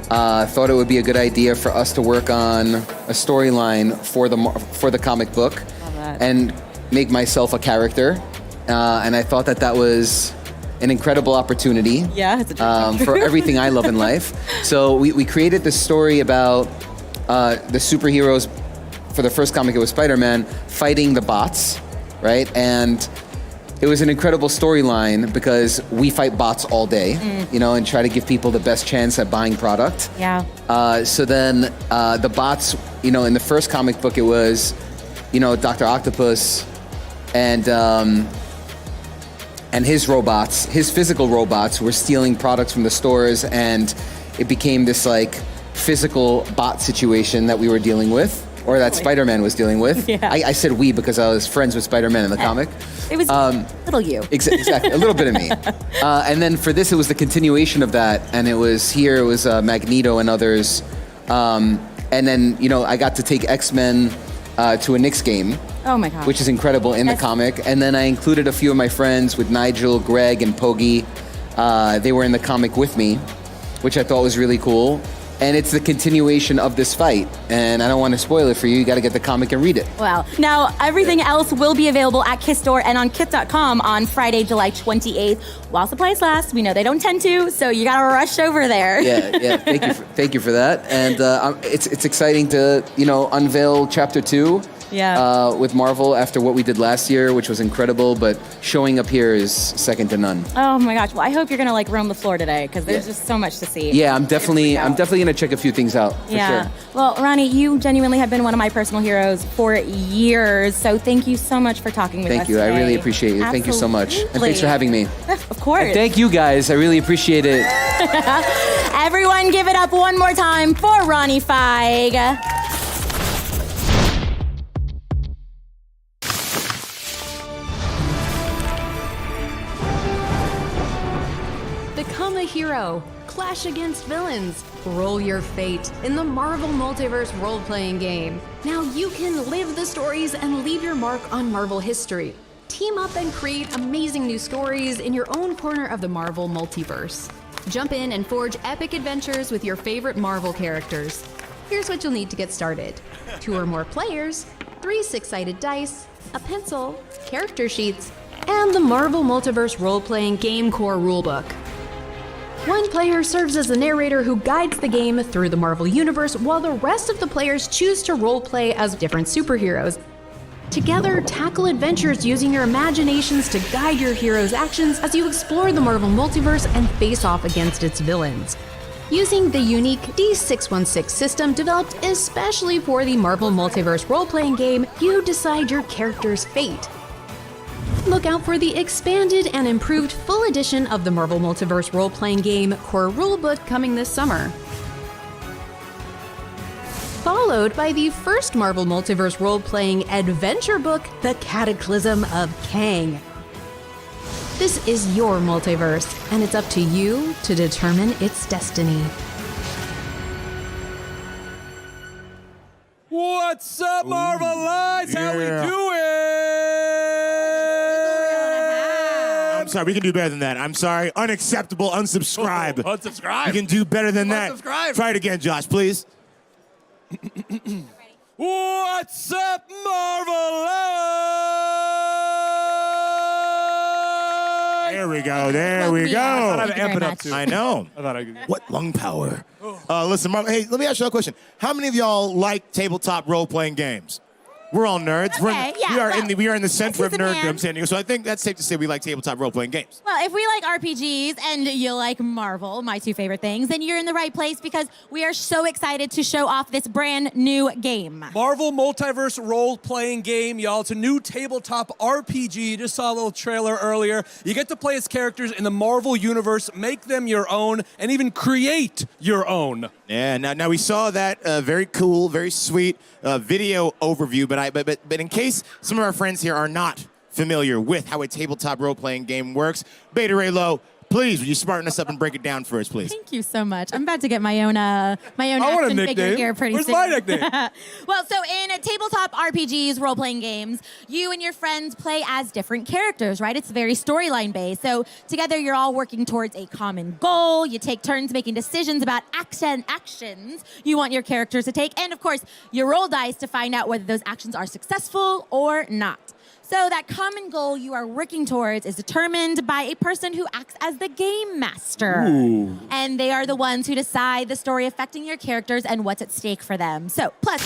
thought it would be a good idea for us to work on a storyline for the comic book and make myself a character. And I thought that was an incredible opportunity. Yeah, it's a dream. For everything I love in life. So we created this story about the superheroes. For the first comic, it was Spider-Man fighting the bots, right? And it was an incredible storyline because we fight bots all day, you know, and try to give people the best chance at buying product. Yeah. So then the bots, you know, in the first comic book, it was, you know, Dr. Octopus and his robots, his physical robots, were stealing products from the stores, and it became this like physical bot situation that we were dealing with, or that Spider-Man was dealing with. Yeah. I said we because I was friends with Spider-Man in the comic. It was little you. Exactly, a little bit of me. And then for this, it was the continuation of that, and it was Magneto and others. And then, you know, I got to take X-Men to a Knicks game. Oh my God. Which is incredible in the comic. And then I included a few of my friends with Nigel, Greg, and Pogi. They were in the comic with me, which I thought was really cool. And it's the continuation of this fight. And I don't want to spoil it for you. You got to get the comic and read it. Wow. Now, everything else will be available at Kith Store and on Kith.com on Friday, July 28th. While supplies last, we know they don't tend to, so you got to rush over there. Yeah. Thank you for that. And it's exciting to, you know, unveil Chapter 2. Yeah. With Marvel after what we did last year, which was incredible, but showing up here is second to none. Oh my gosh. Well, I hope you're going to like roam the floor today because there's just so much to see. Yeah, I'm definitely going to check a few things out for sure. Well, Ronnie, you genuinely have been one of my personal heroes for years. So thank you so much for talking with us Thank you. today. I really appreciate it. Thank you so much. And thanks for having me. Of course. And thank you guys. I really appreciate it. Everyone give it up one more time for Ronnie Feig. Become a hero, clash against villains, roll your fate in the Marvel Multiverse role-playing game. Now you can live the stories and leave your mark on Marvel history. Team up and create amazing new stories in your own corner of the Marvel Multiverse. Jump in and forge epic adventures with your favorite Marvel characters. Here's what you'll need to get started. 2 or more players, 3 6-sided dice, a pencil, character sheets, and the Marvel Multiverse role-playing game core rulebook. One player serves as the narrator who guides the game through the Marvel Universe, while the rest of the players choose to roleplay as different superheroes. Together, tackle adventures using your imaginations to guide your hero's actions as you explore the Marvel Multiverse and face off against its villains. Using the unique D616 system developed especially for the Marvel Multiverse role-playing game, you decide your character's fate. Look out for the expanded and improved full edition of the Marvel Multiverse role-playing game core rulebook coming this summer. Followed by the first Marvel Multiverse role-playing adventure book, The Cataclysm of Kang. This is your multiverse, and it's up to you to determine its destiny. What's up, Marvelites? How we doing? I'm sorry, we can do better than that. I'm sorry. Unacceptable. Unsubscribe. Unsubscribe. We can do better than that. Unsubscribe. Try it again, Josh, please. What's up, Marvelites? There we go. There Woke we me go. up. I thought Thank I'd you amp very it up much. too. I know. I thought I could. What lung power? Listen, hey, let me ask you a question. How many of y'all like tabletop role-playing games? We're all nerds. Okay, yeah, we are in the center of he's a man. nerddom, San Diego. So I think that's safe to say we like tabletop role-playing games. Well, if we like RPGs and you like Marvel, my two favorite things, then you're in the right place because we are so excited to show off this brand new game. Marvel Multiverse role-playing game, y'all. It's a new tabletop RPG. You just saw a little trailer earlier. You get to play as characters in the Marvel universe, make them your own, and even create your own. Yeah. Now we saw that very cool, very sweet video overview. But in case some of our friends here are not familiar with how a tabletop role-playing game works, Beta Ray Low, please, would you smarten us up and break it down for us, please? Thank you so much. I'm about to get my own I want a action figure nickname. here pretty Where's soon. my nickname? Well, so in tabletop RPGs, role-playing games, you and your friends play as different characters, right? It's very storyline based. So together you're all working towards a common goal. You take turns making decisions about actions you want your characters to take. And of course, you roll dice to find out whether those actions are successful or not. So that common goal you are working towards is determined by a person who acts as the game master. Ooh. And they are the ones who decide the story affecting your characters and what's at stake for them. So, plus,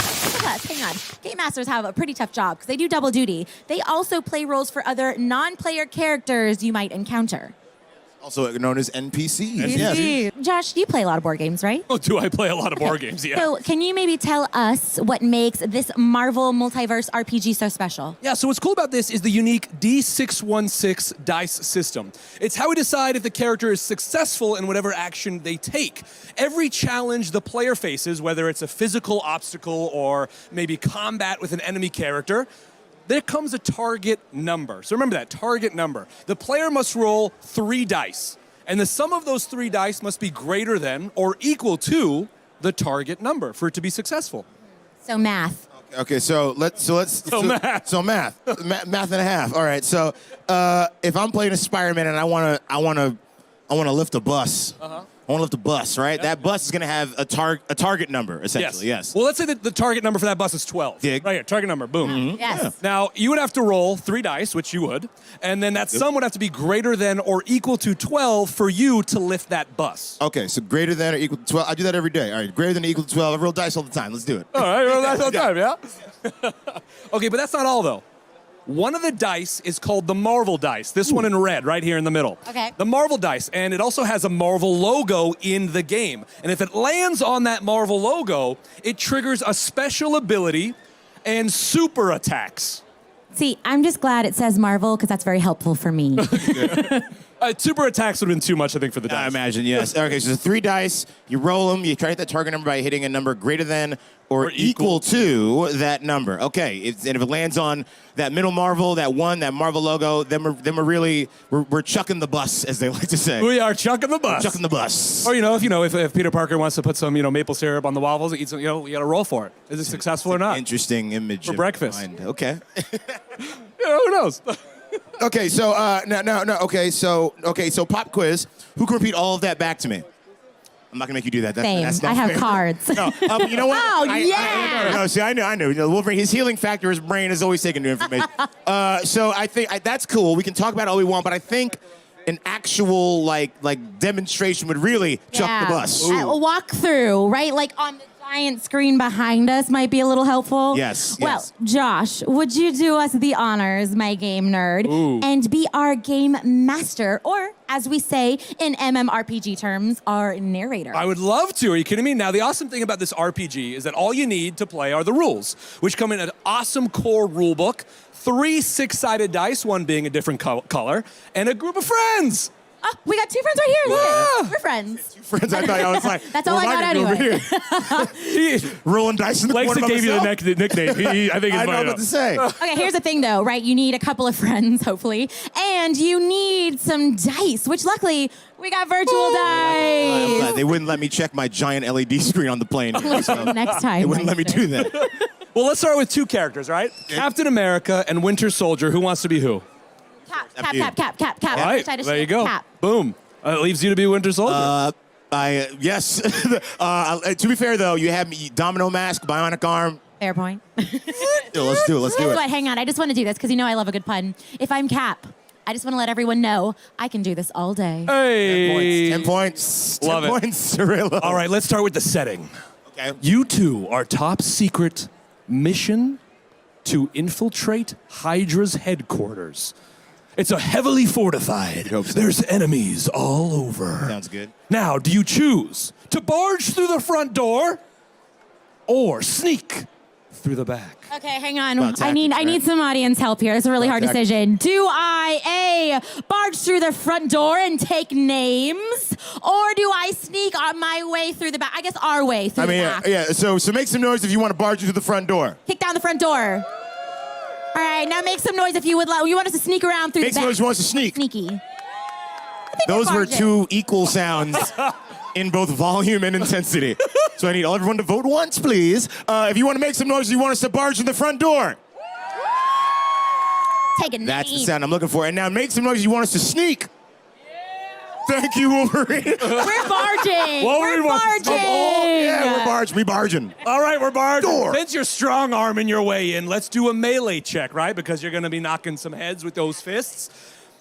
hang on. Game masters have a pretty tough job because they do double duty. They also play roles for other non-player characters you might encounter. Also known as NPCs. Yes. Josh, you play a lot of board games, right? Oh, do I play a lot of board games? Yeah. So can you maybe tell us what makes this Marvel Multiverse RPG so special? Yeah, so what's cool about this is the unique D616 dice system. It's how we decide if the character is successful in whatever action they take. Every challenge the player faces, whether it's a physical obstacle or maybe combat with an enemy character, there comes a target number. So remember that, target number. The player must roll 3 dice, and the sum of those 3 dice must be greater than or equal to the target number for it to be successful. So math. Okay, so math. Math and a half. All right. So if I'm playing a Spider-Man and I wanna lift a bus. I want to lift a bus, right? Yep. That bus is going to have a target number, essentially. Yes. Well, let's say that the target number for that bus is 12. Dig. Right here, target number, boom. Mm-hmm. Yes. Yeah. Now, you would have to roll 3 dice, which you would, and then that sum would have to be greater than or equal to 12 for you to lift that bus. Okay, so greater than or equal to 12. I do that every day. All right, greater than or equal to 12. I roll dice all the time. Let's do it. All right, roll dice all the time, yeah? Okay, but that's not all, though. One of the dice is called the Marvel dice. This one in red, right here in the middle. Okay. The Marvel dice, and it also has a Marvel logo in the game. And if it lands on that Marvel logo, it triggers a special ability and super attacks. See, I'm just glad it says Marvel because that's very helpful for me. Super attacks would have been too much, I think, for the dice. I imagine, yes. Okay, so 3 dice, you roll them, you try to hit that target number by hitting a number greater than or equal to that number. Okay, and if it lands on that middle Marvel, that Marvel logo, then we're chucking the bus, as they like to say. We are chucking the bus. Chucking the bus. Or, if Peter Parker wants to put some, maple syrup on the waffles, you got to roll for it. Is it successful or not? Interesting image. For breakfast. Mind. Okay. Who knows? Okay, so no. Okay, so pop quiz. Who can repeat all of that back to me? I'm not gonna make you do that. That's not I have fair. cards. No, you know what? Oh, yeah. No, see, I know. Wolverine, his healing factor, his brain is always taking new information. So I think that's cool. We can talk about it all we want, but I think an actual like demonstration would really chuck the bus. A walk through, right? Like on the giant screen behind us might be a little helpful. Yes. Well, Josh, would you do us the honors, my game nerd, and be our game master, or as we say in MMORPG terms, our narrator? I would love to. Are you kidding me? Now, the awesome thing about this RPG is that all you need to play are the rules, which come in an awesome core rule book, 3 6-sided dice, one being a different color, and a group of friends. Oh, we got 2 friends right here. Look at it. We're friends. 2 friends. I thought I was like, that's all I got anyway. Rolling dice in the corner. Lexa gave you the nickname. I think I know what to say. Okay, here's the thing though, right? You need a couple of friends, hopefully, and you need some dice, which luckily we got virtual dice. They wouldn't let me check my giant LED screen on the plane. So next time. They wouldn't let me do that. Well, let's start with 2 characters, right? Captain America and Winter Soldier. Who wants to be who? Cap. All right, there you go. Cap. Boom. It leaves you to be Winter Soldier. Yes. To be fair, though, you have me Domino Mask, Bionic Arm. Fair point. Let's do it. But hang on, I just want to do this because I love a good pun. If I'm Cap, I just want to let everyone know I can do this all day. Hey. 10 points. 10 Love it. points, Cirillo. All right, let's start with the setting. Okay. You two are top secret mission to infiltrate Hydra's headquarters. It's a heavily fortified. There's enemies all over. Sounds good. Now, do you choose to barge through the front door or sneak through the back? Okay, hang on. About I need tactics, some audience help here. It's a really About hard tactics. decision. Do I A, barge through the front door and take names, or do I sneak on my way through the back? I guess our way through I mean, the back. yeah. So make some noise if you want to barge into the front door. Kick down the front door. All right, now make some noise if you would. You want us to sneak around through Make the some back. noise if you want us to sneak. Sneaky. Those were barging. two equal sounds in both volume and intensity. So I need everyone to vote once, please. If you want to make some noise, you want us to barge in the front door. Take a name. That's the sound I'm looking for. And now make some noise. You want us to sneak. Thank you, Wolverine. We're barging. Wolverine We're wants to barging. Yeah, we're barging. We barging. All right, we're barging. Door. Since you're strong arming your way in, let's do a melee check, right? Because you're going to be knocking some heads with those fists.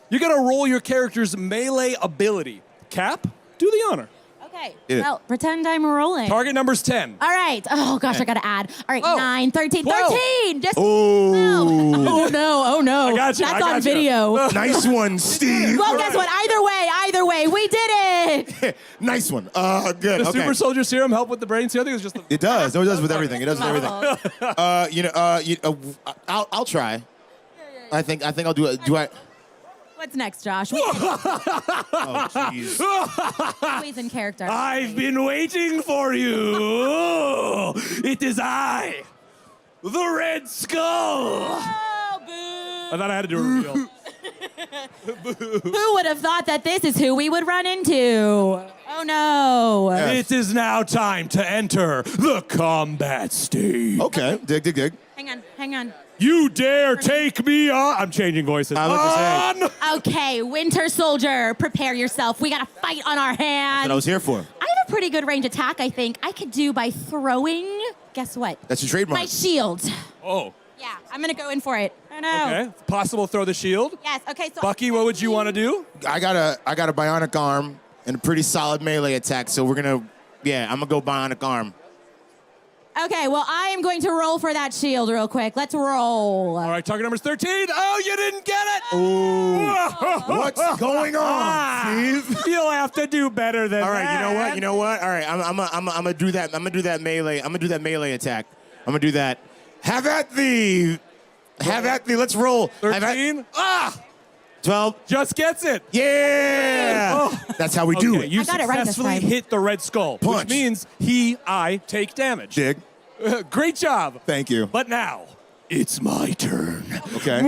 You're going to roll your character's melee ability. Cap, do the honor. Okay. Yeah. Well, pretend I'm rolling. Target number's 10. All right. Oh, gosh, I got to add. All right, 9, 13, 12. 13. Just Oh. Oh, no. Oh, no. I got you. That's I got on you. video. Nice one, Steve. Well, guess what? Either way, we did it. Nice one. Good. The Okay. Super Soldier Serum help with the brain too? I think it was just It does. No, it does with everything. It does with everything. I'll try. I think I'll do it. Do I? What's next, Josh? Oh, jeez. Always in character. I've been waiting for you. It is I, the Red Skull. Oh, boo. I thought I had to do a reveal. Who would have thought that this is who we would run into? Oh, no. It is now time to enter the combat stage. Okay. Dig. Hang on. You dare take me on? I'm changing voices. I look the same. Okay, Winter Soldier, prepare yourself. We got a fight on our That's hands. what I was here for. I have a pretty good range attack, I think. I could do by throwing, guess what? That's your trademark. My shield. Oh, Yeah, I'm going to go in for it. Oh, no. okay. Possible throw the shield. Yes, okay. So Bucky, what would you want to do? I got a bionic arm and a pretty solid melee attack. So I'm gonna go bionic arm. Okay, well, I am going to roll for that shield real quick. Let's roll. All right, target number's 13. Oh, you didn't get it. What's going on, Steve? You'll have to do better than All right, that. you know what? All right, I'm gonna do that. I'm gonna do that melee. I'm gonna do that melee attack. I'm gonna do that. Have at thee. Let's roll. 13. 12. Just gets it. Yeah. That's how we do Okay, it. you I got it right this successfully time. hit the red skull, Punch. which means I take damage. Dig. Great job. Thank you. But now, it's my turn. Okay.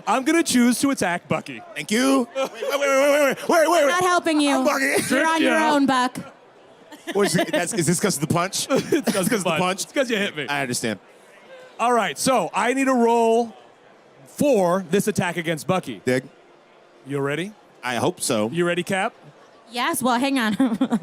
I'm going to choose to attack Bucky. Thank you. Wait. Not helping you. Bucky. You're on your Yeah. own, Buck. Is this because of the punch? It's because of the punch? It's because you hit me. I understand. All right, so I need a roll for this attack against Bucky. Dig. You ready? I hope so. You ready, Cap? Yes, well, hang on.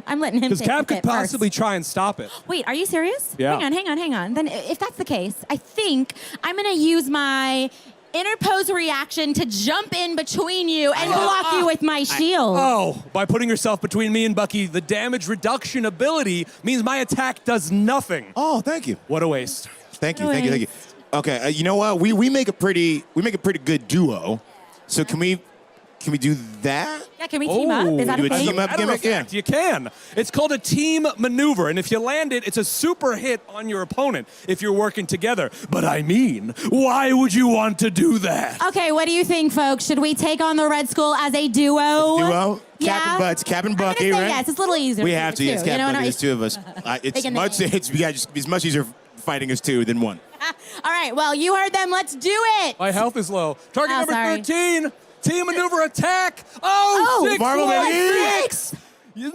I'm letting him Because take Cap the could hit possibly first. try and stop it. Wait, are you serious? Yeah. Hang on. Then if that's the case, I think I'm going to use my interpose reaction to jump in between you and block you with my shield. Oh, by putting yourself between me and Bucky, the damage reduction ability means my attack does nothing. Oh, thank you. What a waste. Thank you. Okay, you know what? We make a pretty good duo. So can we do that? Yeah, can we team up? Is that Do a a thing? team up Matter of gimmick? Yeah. fact, you can. It's called a team maneuver, and if you land it, it's a super hit on your opponent if you're working together. But I mean, why would you want to do that? Okay, what do you think, folks? Should we take on the Red Skull as a duo? Duo? Yeah. Cap and I'm Bucky, gonna say right? yes. It's a little easier. We to have do to. it Yes, too. Cap You know, and Bucky. and There's two of us. It's much easier fighting as two than one. All right, well, you heard them. Let's do it. My health is low. Target Oh, number sorry. 13. Team maneuver attack. Oh, 6 Marvel one, six. No!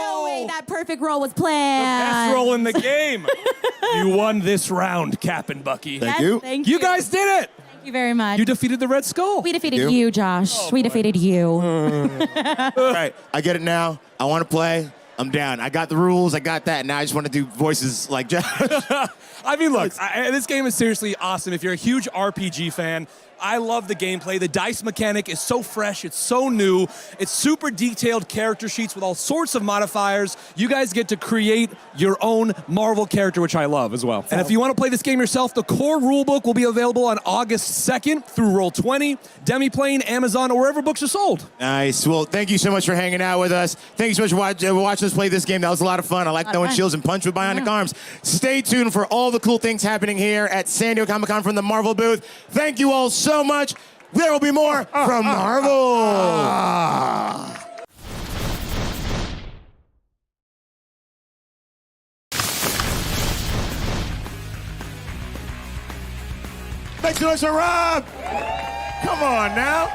No way that perfect roll was planned. Best roll in the game. You won this round, Cap and Bucky. Thank Yes, you. Thank You guys did it. Thank you very much. You defeated the Red Skull. We defeated You? you, Josh. We defeated you. All right, I get it now. I want to play. I'm down. I got the rules. I got that. Now I just want to do voices like Josh. I mean, look, this game is seriously awesome. If you're a huge RPG fan, I love the gameplay. The dice mechanic is so fresh. It's so new. It's super detailed character sheets with all sorts of modifiers. You guys get to create your own Marvel character, which I love as well. And if you want to play this game yourself, the core rulebook will be available on August 2nd through Roll20, Demiplane, Amazon, or wherever books are sold. Nice. Well, thank you so much for hanging out with us. Thank you so much for watching us play this game. That was a lot of fun. I like throwing shields and punch with bionic arms. Stay tuned for all the cool things happening here at San Diego Comic-Con from the Marvel booth. Thank you all so much. There will be more from Marvel. Make some noise for Rob. Come on now.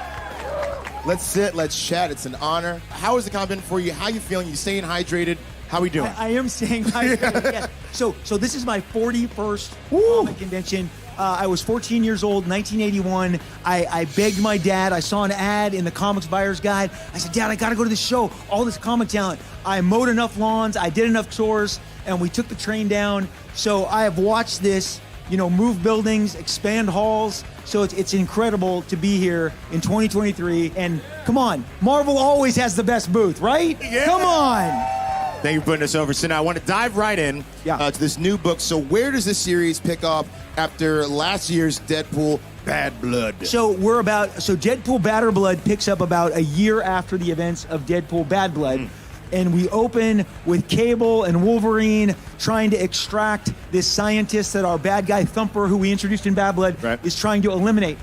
Let's sit, let's chat. It's an honor. How has the con been for you? How you feeling? You staying hydrated? How we doing? I am staying hydrated. Yeah. So this is my 41st comic convention. I was 14 years old, 1981. I begged my dad. I saw an ad in the Comics Buyer's Guide. I said, Dad, I got to go to this show. All this comic talent. I mowed enough lawns. I did enough chores, and we took the train down. So I have watched this, move buildings, expand halls. So it's incredible to be here in 2023. And come on, Marvel always has the best booth, right? Yeah. Come on. Thank you for putting us over. So now I want to dive right in to this new book. So where does this series pick up after last year's Deadpool Bad Blood? So Deadpool Bad Blood picks up about a year after the events of Deadpool Bad Blood. And we open with Cable and Wolverine trying to extract this scientist that our bad guy Thumper, who we introduced in Bad Blood, is trying to eliminate.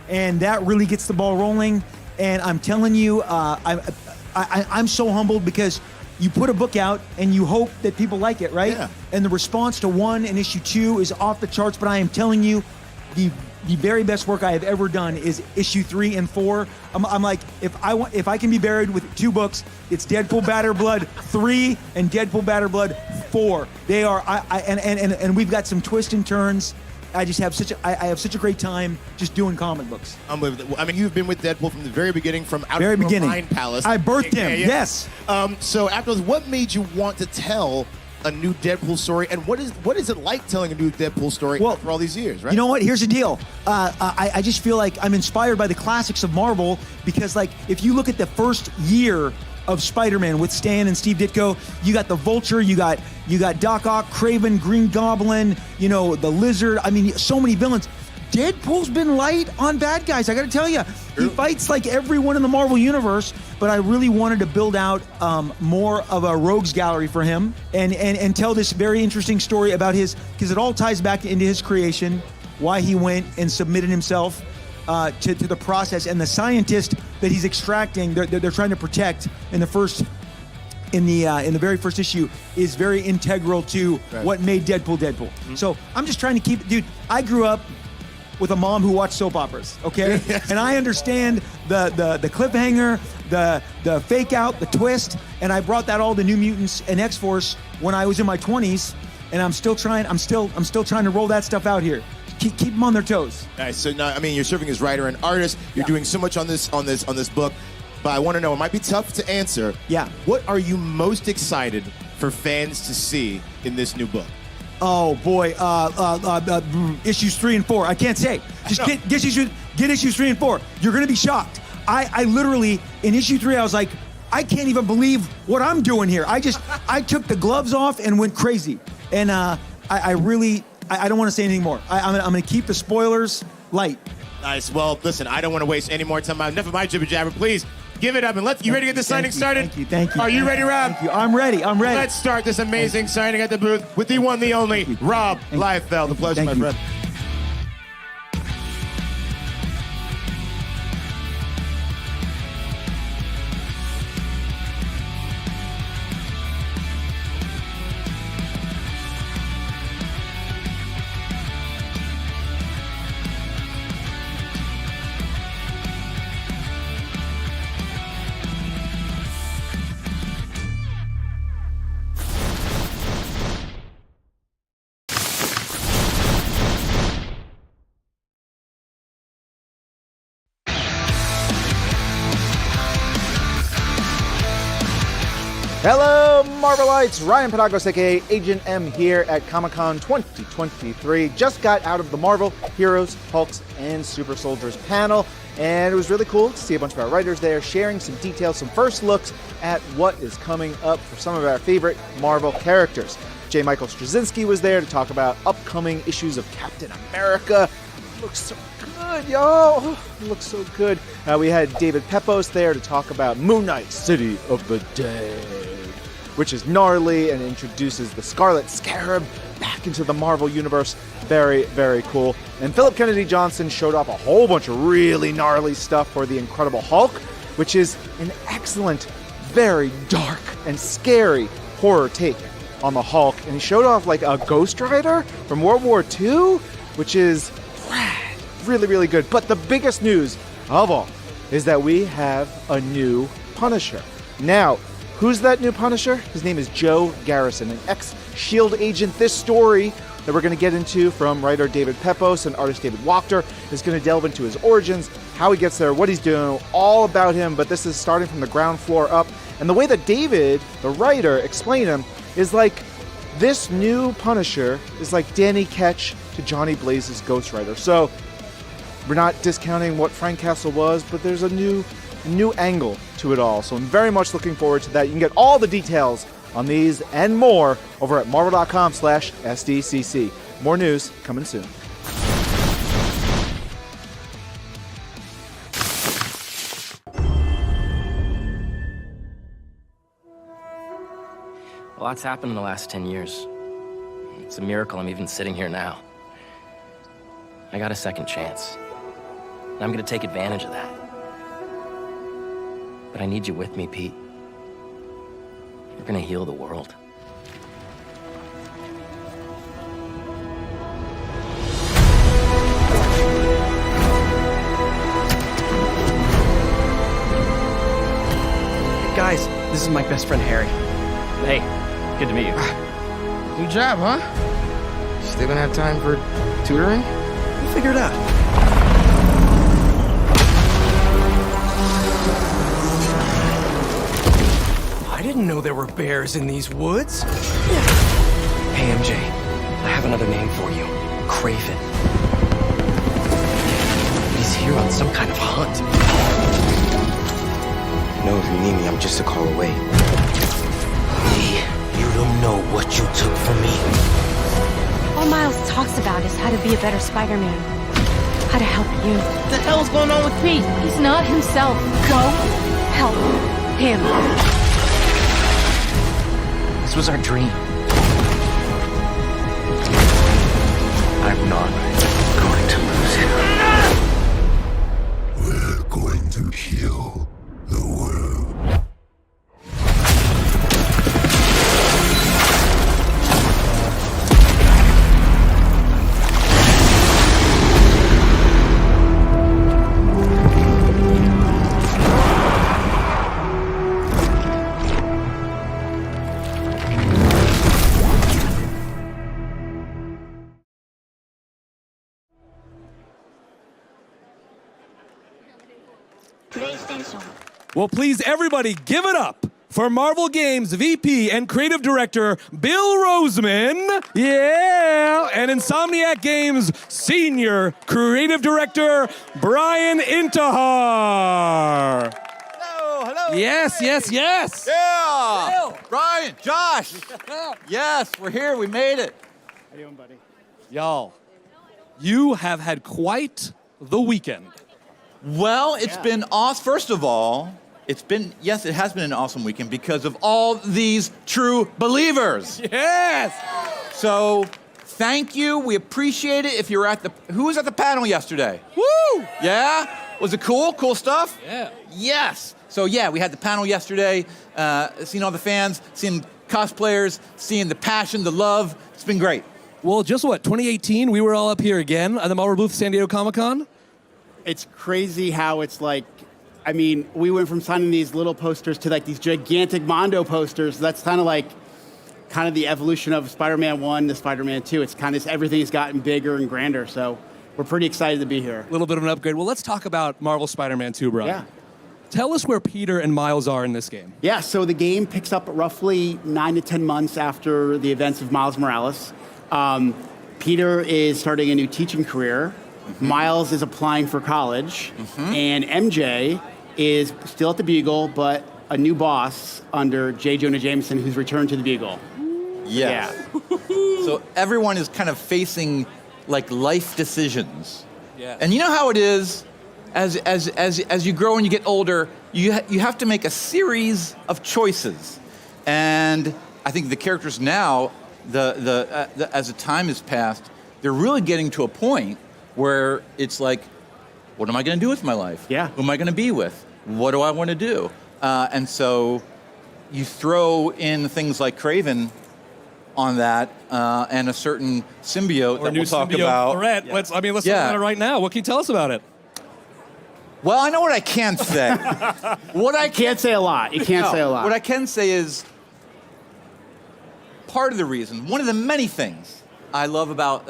And that really gets the ball rolling. And I'm telling you, I'm so humbled because you put a book out and you hope that people like it, right? Yeah. And the response to 1 and issue 2 is off the charts, but I am telling you, the very best work I have ever done is issue 3 and 4. I'm like, if I can be buried with 2 books, it's Deadpool Bad Blood 3 and Deadpool Bad Blood 4. They are, and we've got some twists and turns. I have such a great time just doing comic books. Unbelievable. I mean, you've been with Deadpool from the very beginning, from out Very of the beginning. Mind Palace. I birthed him. Yeah. Yes. So afterwards, what made you want to tell a new Deadpool story, and what is it like telling a new Deadpool story after all these years, right? You know what? Here's the deal. I just feel like I'm inspired by the classics of Marvel because, like, if you look at the first year of Spider-Man with Stan and Steve Ditko, you got the Vulture, you got Doc Ock, Kraven, Green Goblin, the Lizard. I mean, so many villains. Deadpool's been light on bad guys. I got to tell you, he fights like everyone in the Marvel universe. But I really wanted to build out more of a rogues gallery for him and tell this very interesting story about because it all ties back into his creation, why he went and submitted himself to the process, and the scientist that he's extracting, they're trying to protect in the very first issue is very integral to what made Deadpool Deadpool. Mm-hmm. So I'm just trying to keep, dude. I grew up with a mom who watched soap operas, okay? And I understand the cliffhanger, the fake out, the twist, and I brought that all to New Mutants and X-Force when I was in my 20s, and I'm still trying to roll that stuff out here. Keep them on their toes. Nice. So now, I mean, you're serving as writer and artist. You're doing so much on this book, but I want to know. It might be tough to answer. Yeah. What are you most excited for fans to see in this new book? Oh boy, issues 3 and 4. I can't say. Just get issues 3 and 4. You're gonna be shocked. I literally in issue 3 I was like, I can't even believe what I'm doing here. I took the gloves off and went crazy. And I don't want to say anything more. I'm gonna keep the spoilers light. Nice. Well, listen, I don't want to waste any more time. Enough of my jibber jabber. Please give it up and you ready to get the signing started? Thank you. Are you ready, Rob? Thank you. I'm ready. Let's start this amazing signing at the booth with the one, the only, Rob Liefeld. The pleasure, my friend. Hello, Marvelites! Ryan Penagos, aka Agent M, here at Comic-Con 2023. Just got out of the Marvel Heroes, Hulks, and Super Soldiers panel, and it was really cool to see a bunch of our writers there sharing some details, some first looks at what is coming up for some of our favorite Marvel characters. J. Michael Straczynski was there to talk about upcoming issues of Captain America. It looks so good, yo! It looks so good. We had David Pepos there to talk about Moon Knight, City of the Dead, which is gnarly and introduces the Scarlet Scarab back into the Marvel Universe. Very, very cool. And Philip Kennedy Johnson showed off a whole bunch of really gnarly stuff for the Incredible Hulk, which is an excellent, very dark and scary horror take on the Hulk. And he showed off like a Ghost Rider from World War II, which is rad. Really, really good. But the biggest news of all is that we have a new Punisher. Now, who's that new Punisher? His name is Joe Garrison, an ex-SHIELD agent. This story that we're going to get into from writer David Pepos and artist David Wachter is going to delve into his origins, how he gets there, what he's doing, all about him, but this is starting from the ground floor up. And the way that David, the writer, explained him is like this new Punisher is like Danny Ketch to Johnny Blaze's Ghost Rider. So we're not discounting what Frank Castle was, but there's a new angle to it all. So I'm very much looking forward to that. You can get all the details on these and more over at marvel.com/SDCC. More news coming soon. A lot's happened in the last 10 years. It's a miracle I'm even sitting here now. I got a second chance. And I'm gonna take advantage of that. But I need you with me, Pete. You're gonna heal the world. Hey guys, this is my best friend Harry. Hey, good to meet you. New job, huh? Still gonna have time for tutoring? We'll figure it out. I didn't know there were bears in these woods. Hey MJ, I have another name for you. Craven. He's here on some kind of hunt. You know, if you need me, I'm just a call away. Lee, you don't know what you took from me. All Miles talks about is how to be a better Spider-Man. How to help you. What the hell's going on with Pete? He's not himself. Go help him. This was our dream. I'm not going to lose him. We're going to heal the world. Well, please, everybody, give it up for Marvel Games VP and Creative Director Bill Roseman. Yeah! And Insomniac Games Senior Creative Director Brian Intihar. Hello. Yes, yes, yes. Yeah. Brian, Josh. Yes, we're here. We made it. How you doing, buddy? Y'all, you have had quite the weekend. Well, it's been awesome. First of all, it has been an awesome weekend because of all these true believers. Yes. So, thank you. We appreciate it. If you're who was at the panel yesterday? Woo! Yeah? Was it cool? Cool stuff? Yeah. Yes. So yeah, we had the panel yesterday, seeing all the fans, seeing cosplayers, seeing the passion, the love. It's been great. Well, just 2018, we were all up here again at the Marvel booth, San Diego Comic-Con. It's crazy how it's like, I mean, we went from signing these little posters to like these gigantic Mondo posters. That's kind of the evolution of Spider-Man 1 to Spider-Man 2. It's kind of, everything's gotten bigger and grander. So we're pretty excited to be here. A little bit of an upgrade. Well, let's talk about Marvel Spider-Man 2, Brian. Yeah. Tell us where Peter and Miles are in this game. Yeah, so the game picks up roughly 9 to 10 months after the events of Miles Morales. Peter is starting a new teaching career. Miles is applying for college. And MJ is still at the Bugle, but a new boss under J. Jonah Jameson, who's returned to the Bugle. Yes. So everyone is kind of facing like life decisions. Yeah. And you know how it is, as you grow and you get older, you have to make a series of choices. And I think the characters now, as the time has passed, they're really getting to a point where it's like, what am I going to do with my life? Yeah. Who am I going to be with? What do I want to do? And so you throw in things like Kraven on that, and a certain symbiote that we'll talk about. Threat. Yeah. Let's talk about it right now. What can you tell us about it? Well, I know what I can say. Can't say a lot. You can't say a lot. What I can say is part of the reason, one of the many things I love about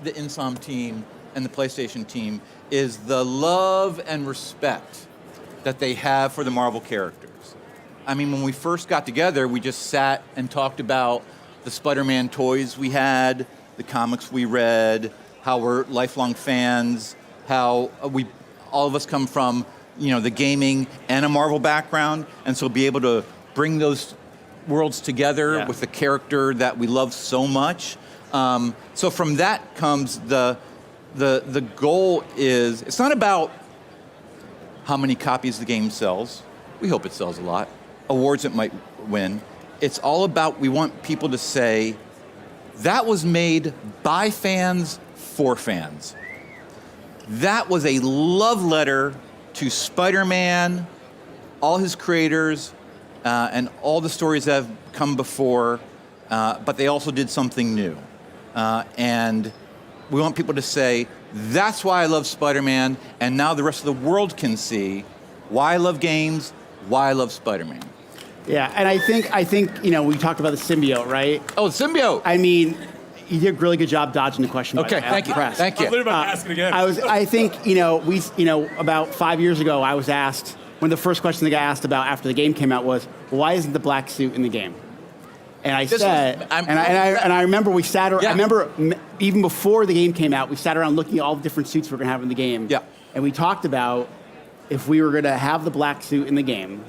the Insom team and the PlayStation team is the love and respect that they have for the Marvel characters. I mean, when we first got together, we just sat and talked about the Spider-Man toys we had, the comics we read, how we're lifelong fans, how all of us come from, the gaming and a Marvel background, and so be able to bring those worlds together with the character that we love so much. So from that comes the goal is, it's not about how many copies the game sells. We hope it sells a lot. Awards it might win. It's all about, we want people to say, that was made by fans for fans. That was a love letter to Spider-Man, all his creators, and all the stories that have come before, but they also did something new. And we want people to say, that's why I love Spider-Man, and now the rest of the world can see why I love games, why I love Spider-Man. Yeah, and I think we talked about the symbiote, right? Oh, the symbiote. I mean, you did a really good job dodging the question. Okay, thank you. Thank you. I'm literally about to ask it again. I think about 5 years ago, I was asked, one of the first questions I got asked about after the game came out was, why isn't the black suit in the game? And I remember we sat around, I remember even before the game came out, we sat around looking at all the different suits we're going to have in the game. Yeah. And we talked about if we were going to have the black suit in the game,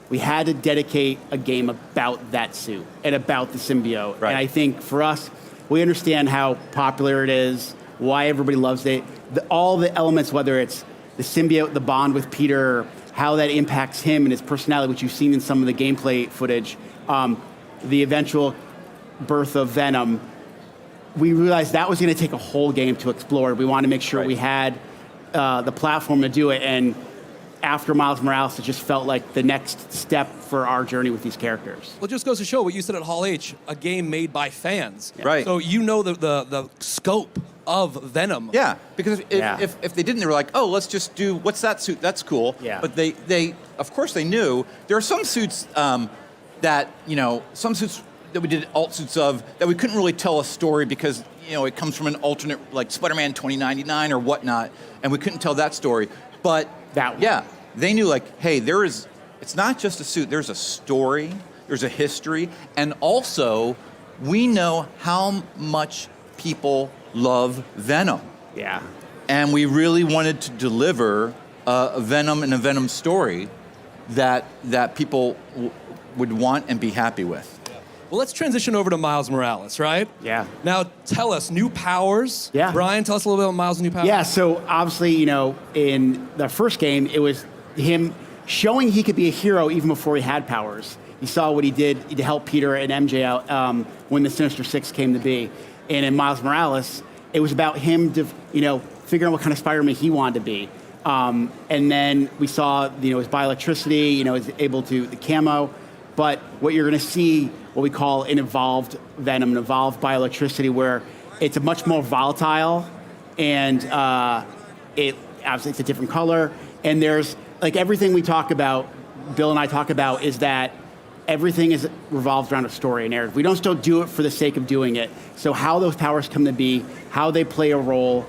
we had to dedicate a game about that suit and about the symbiote. Right. And I think for us, we understand how popular it is, why everybody loves it, all the elements, whether it's the symbiote, the bond with Peter, how that impacts him and his personality, which you've seen in some of the gameplay footage, the eventual birth of Venom. We realized that was going to take a whole game to explore. We wanted to make sure we had the platform to do it. And after Miles Morales, it just felt like the next step for our journey with these characters. Well, it just goes to show what you said at Hall H, a game made by fans. Yeah. Right. So you know the scope of Venom. Yeah, because if they didn't, they were like, oh, let's just do, what's that suit? That's cool. Yeah. But they of course they knew. There are some suits that we did alt suits of that we couldn't really tell a story because, it comes from an alternate, like Spider-Man 2099 or whatnot, and we couldn't tell that story. But they knew like, hey, it's not just a suit, there's a story, there's a history, and also we know how much people love Venom. Yeah. And we really wanted to deliver a Venom and a Venom story that people would want and be happy with. Well, let's transition over to Miles Morales, right? Yeah. Now, tell us, new powers. Yeah. Brian, tell us a little bit about Miles' new powers. Yeah, so obviously, in the first game, it was him showing he could be a hero even before he had powers. You saw what he did to help Peter and MJ out when the Sinister Six came to be. And in Miles Morales, it was about him, figuring out what kind of Spider-Man he wanted to be. And then we saw, his bioelectricity, his able to, the camo. But what you're going to see, what we call an evolved Venom, an evolved bioelectricity, where it's a much more volatile, and obviously it's a different color. And there's, like, everything we talk about, Bill and I talk about, is that everything is revolved around a story and narrative. We don't still do it for the sake of doing it. So how those powers come to be, how they play a role,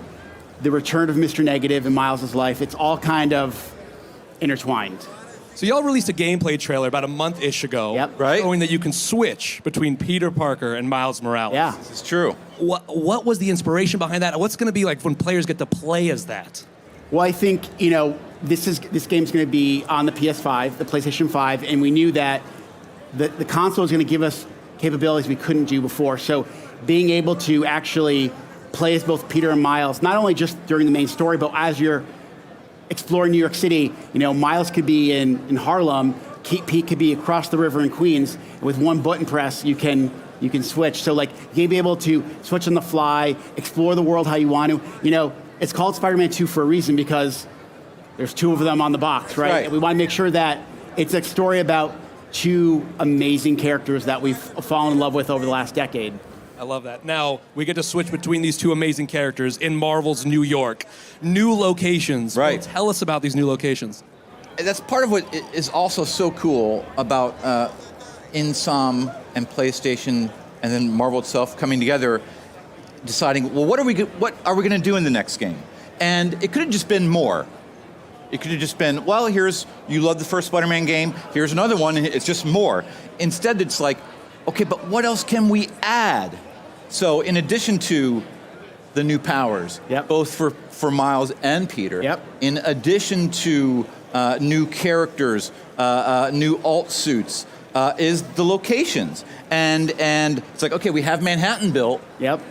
the return of Mr. Negative in Miles' life, it's all kind of intertwined. So y'all released a gameplay trailer about a month-ish ago, Right. showing that you can switch between Peter Parker and Miles Morales. Yeah. It's true. What was the inspiration behind that? What's going to be like when players get to play as that? Well, I think, this game's going to be on the PS5, the PlayStation 5, and we knew that the console is going to give us capabilities we couldn't do before. So being able to actually play as both Peter and Miles, not only just during the main story, but as you're exploring New York City, Miles could be in Harlem, Pete could be across the river in Queens, and with one button press, you can switch. So you'll be able to switch on the fly, explore the world how you want to. It's called Spider-Man 2 for a reason because there's 2 of them on the box, right? And we want to make sure that it's a story about 2 amazing characters that we've fallen in love with over the last decade. I love that. Now, we get to switch between these 2 amazing characters in Marvel's New York. New locations. Right. Well, tell us about these new locations. That's part of what is also so cool about InSom and PlayStation and then Marvel itself coming together, deciding, well, what are we going to do in the next game? And it could have just been more. It could have just been, well, you love the first Spider-Man game, here's another one, and it's just more. Instead, it's like, okay, but what else can we add? So in addition to the new powers, both for Miles and Peter, in addition to new characters, new alt suits, is the locations. And it's like, okay, we have Manhattan built.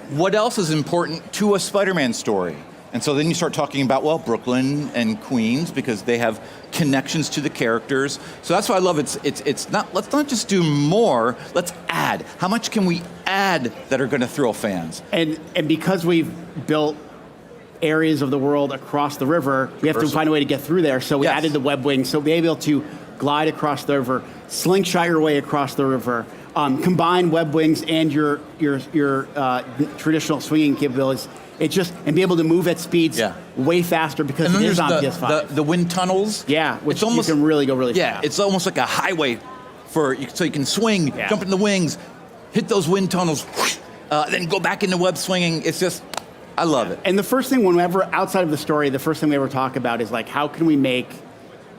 What else is important to a Spider-Man story? And so then you start talking about, well, Brooklyn and Queens, because they have connections to the characters. So that's why I love it. It's not, let's not just do more, let's add. How much can we add that are going to thrill fans? And because we've built areas of the world across the river, we have to find a way to get through there. So we added the web wing, so be able to glide across the river, slingshot your way across the river, combine web wings and your traditional swinging capabilities. And be able to move at speeds way faster because it is on PS5. The wind tunnels. Yeah, which you can really go really fast. Yeah, it's almost like a highway so you can swing, jump in the wings, hit those wind tunnels, whoosh, then go back into web swinging. It's just, I love it. And the first thing, whenever outside of the story, the first thing we ever talk about is how can we make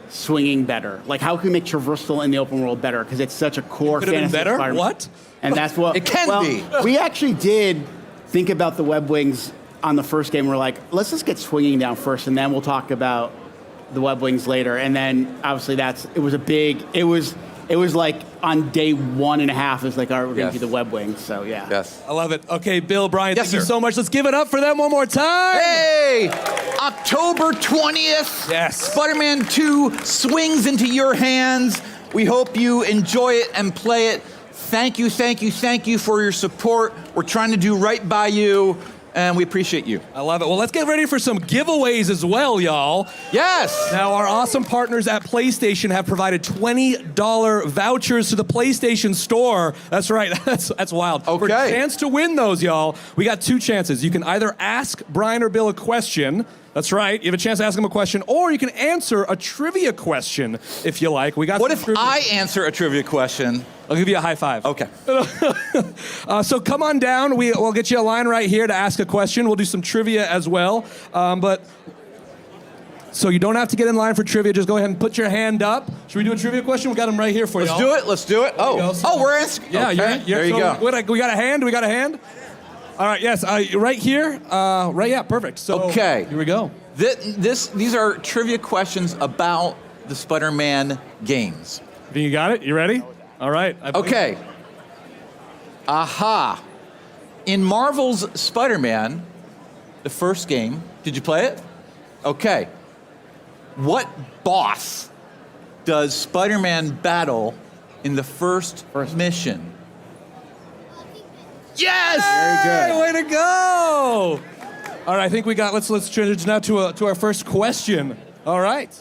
swinging better? How can we make traversal in the open world better? Because it's such a core Could have fantasy. been better? Spider-Man. What? And that's what it can be. We actually did think about the web wings on the first game. We're like, let's just get swinging down first, and then we'll talk about the web wings later. And then obviously it was like on day 1.5, it's like, all right, we're going to do the web wings. So yeah. Yes. I love it. Okay, Bill, Brian, thank you so much. Let's give it up for them one more time. Hey, October 20th. Yes. Spider-Man 2 swings into your hands. We hope you enjoy it and play it. Thank you for your support. We're trying to do right by you, and we appreciate you. I love it. Well, let's get ready for some giveaways as well, y'all. Yes! Now, our awesome partners at PlayStation have provided $20 vouchers to the PlayStation Store. That's right. That's wild. Okay. For a chance to win those, y'all, we got 2 chances. You can either ask Brian or Bill a question. That's right. You have a chance to ask them a question, or you can answer a trivia question if you like. We got. What if I answer a trivia question? I'll give you a high five. Okay. So come on down. We'll get you a line right here to ask a question. We'll do some trivia as well. So you don't have to get in line for trivia. Just go ahead and put your hand up. Should we do a trivia question? We got them right here for you. Let's do it. Oh, we're asking. Yeah, okay. There you go. We got a hand. We got a hand. All right. Yes. Right here. Right. Yeah. Perfect. So. Okay. Here we go. These are trivia questions about the Spider-Man games. Think you got it? You ready? All right. Okay. Aha. In Marvel's Spider-Man, the first game, did you play it? Okay. What boss does Spider-Man battle in the first mission? Yes! Very good. Way to go! All right, I think we got. Let's transition now to our first question. All right.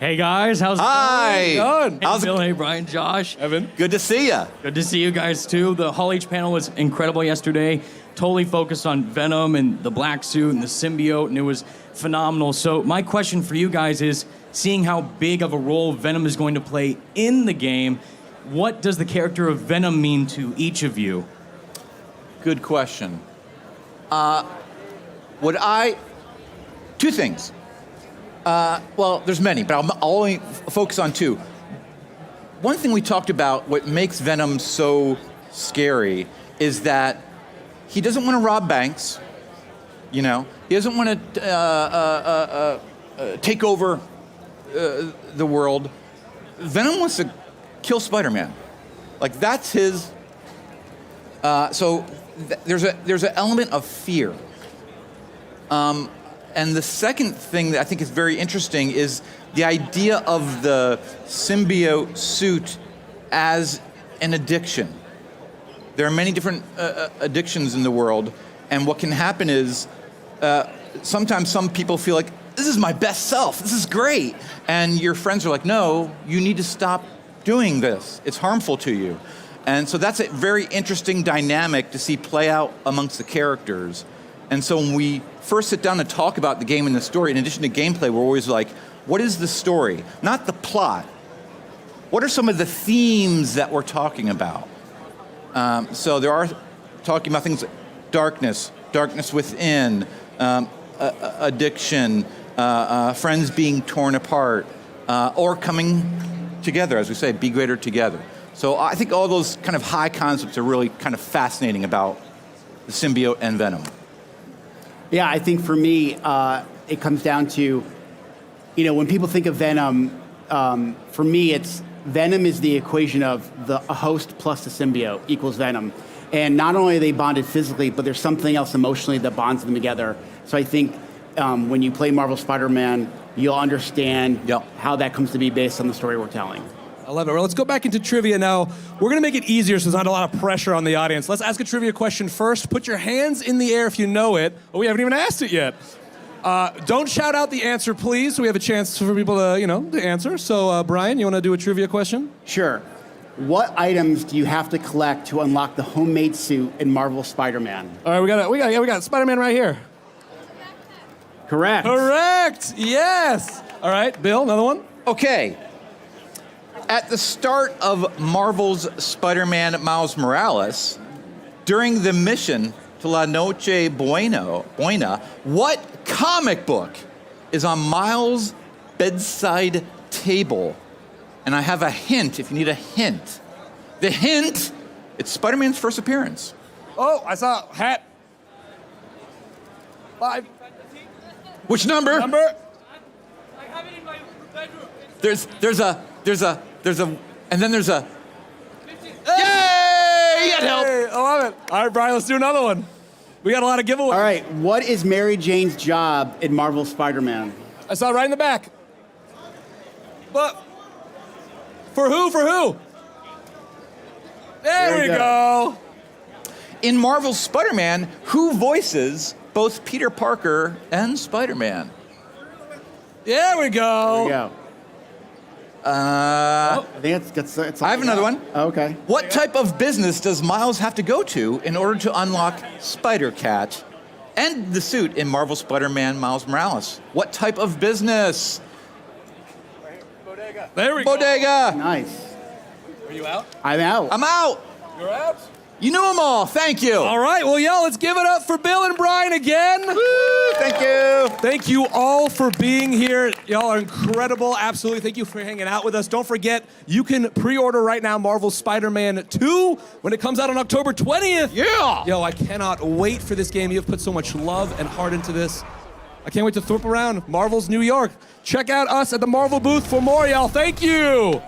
Hey guys, how's it going? Hey Bill, hey Brian, Josh. Evan. Good to see you. Good to see you guys too. The Hall H panel was incredible yesterday. Totally focused on Venom and the black suit and the symbiote, and it was phenomenal. So my question for you guys is, seeing how big of a role Venom is going to play in the game, what does the character of Venom mean to each of you? Good question. 2 things. Well, there's many, but I'll only focus on two. One thing we talked about, what makes Venom so scary, is that he doesn't want to rob banks. You know, he doesn't want to take over the world. Venom wants to kill Spider-Man. Like, that's his. So there's an element of fear. And the second thing that I think is very interesting is the idea of the symbiote suit as an addiction. There are many different addictions in the world, and what can happen is sometimes some people feel like, this is my best self, this is great. And your friends are like, no, you need to stop doing this. It's harmful to you. And so that's a very interesting dynamic to see play out amongst the characters. And so when we first sit down and talk about the game and the story, in addition to gameplay, we're always like, what is the story? Not the plot. What are some of the themes that we're talking about? So there are talking about things like darkness, darkness within, addiction, friends being torn apart, or coming together, as we say, be greater together. So I think all those kind of high concepts are really kind of fascinating about the symbiote and Venom. Yeah, I think for me, it comes down to, when people think of Venom, for me, it's Venom is the equation of a host plus a symbiote equals Venom. And not only are they bonded physically, but there's something else emotionally that bonds them together. So I think when you play Marvel Spider-Man, you'll understand how that comes to be based on the story we're telling. I love it. Well, let's go back into trivia now. We're going to make it easier so there's not a lot of pressure on the audience. Let's ask a trivia question first. Put your hands in the air if you know it. Oh, we haven't even asked it yet. Don't shout out the answer, please, so we have a chance for people to answer. So, Brian, you want to do a trivia question? Sure. What items do you have to collect to unlock the homemade suit in Marvel Spider-Man? All right, we got Spider-Man right here. Correct. Correct. Yes. All right, Bill, another one. Okay. At the start of Marvel's Spider-Man Miles Morales, during the mission to La Noche Buena, what comic book is on Miles' bedside table? And I have a hint if you need a hint. The hint, it's Spider-Man's first appearance. Oh, I saw a hat. 5. Which number? Number? There's a, and then there's a. Yay! You got help. Hey, I love it. All right, Brian, let's do another one. We got a lot of giveaways. All right, what is Mary Jane's job in Marvel Spider-Man? I saw it right in the back. But for who? There we go. In Marvel's Spider-Man, who voices both Peter Parker and Spider-Man? There we go. There we go. I think it's I have another one. Okay. What type of business does Miles have to go to in order to unlock Spider-Cat and the suit in Marvel Spider-Man Miles Morales? What type of business? There we go. Bodega. Nice. Are you out? I'm out. I'm out. You're out? You knew them all. Thank you. All right. Well, let's give it up for Bill and Brian again. Woo, thank you. Thank you all for being here. Y'all are incredible. Absolutely. Thank you for hanging out with us. Don't forget, you can pre-order right now Marvel's Spider-Man 2 when it comes out on October 20th. Yeah. I cannot wait for this game. You've put so much love and heart into this. I can't wait to thwip around Marvel's New York. Check out us at the Marvel booth for more, y'all. Thank you.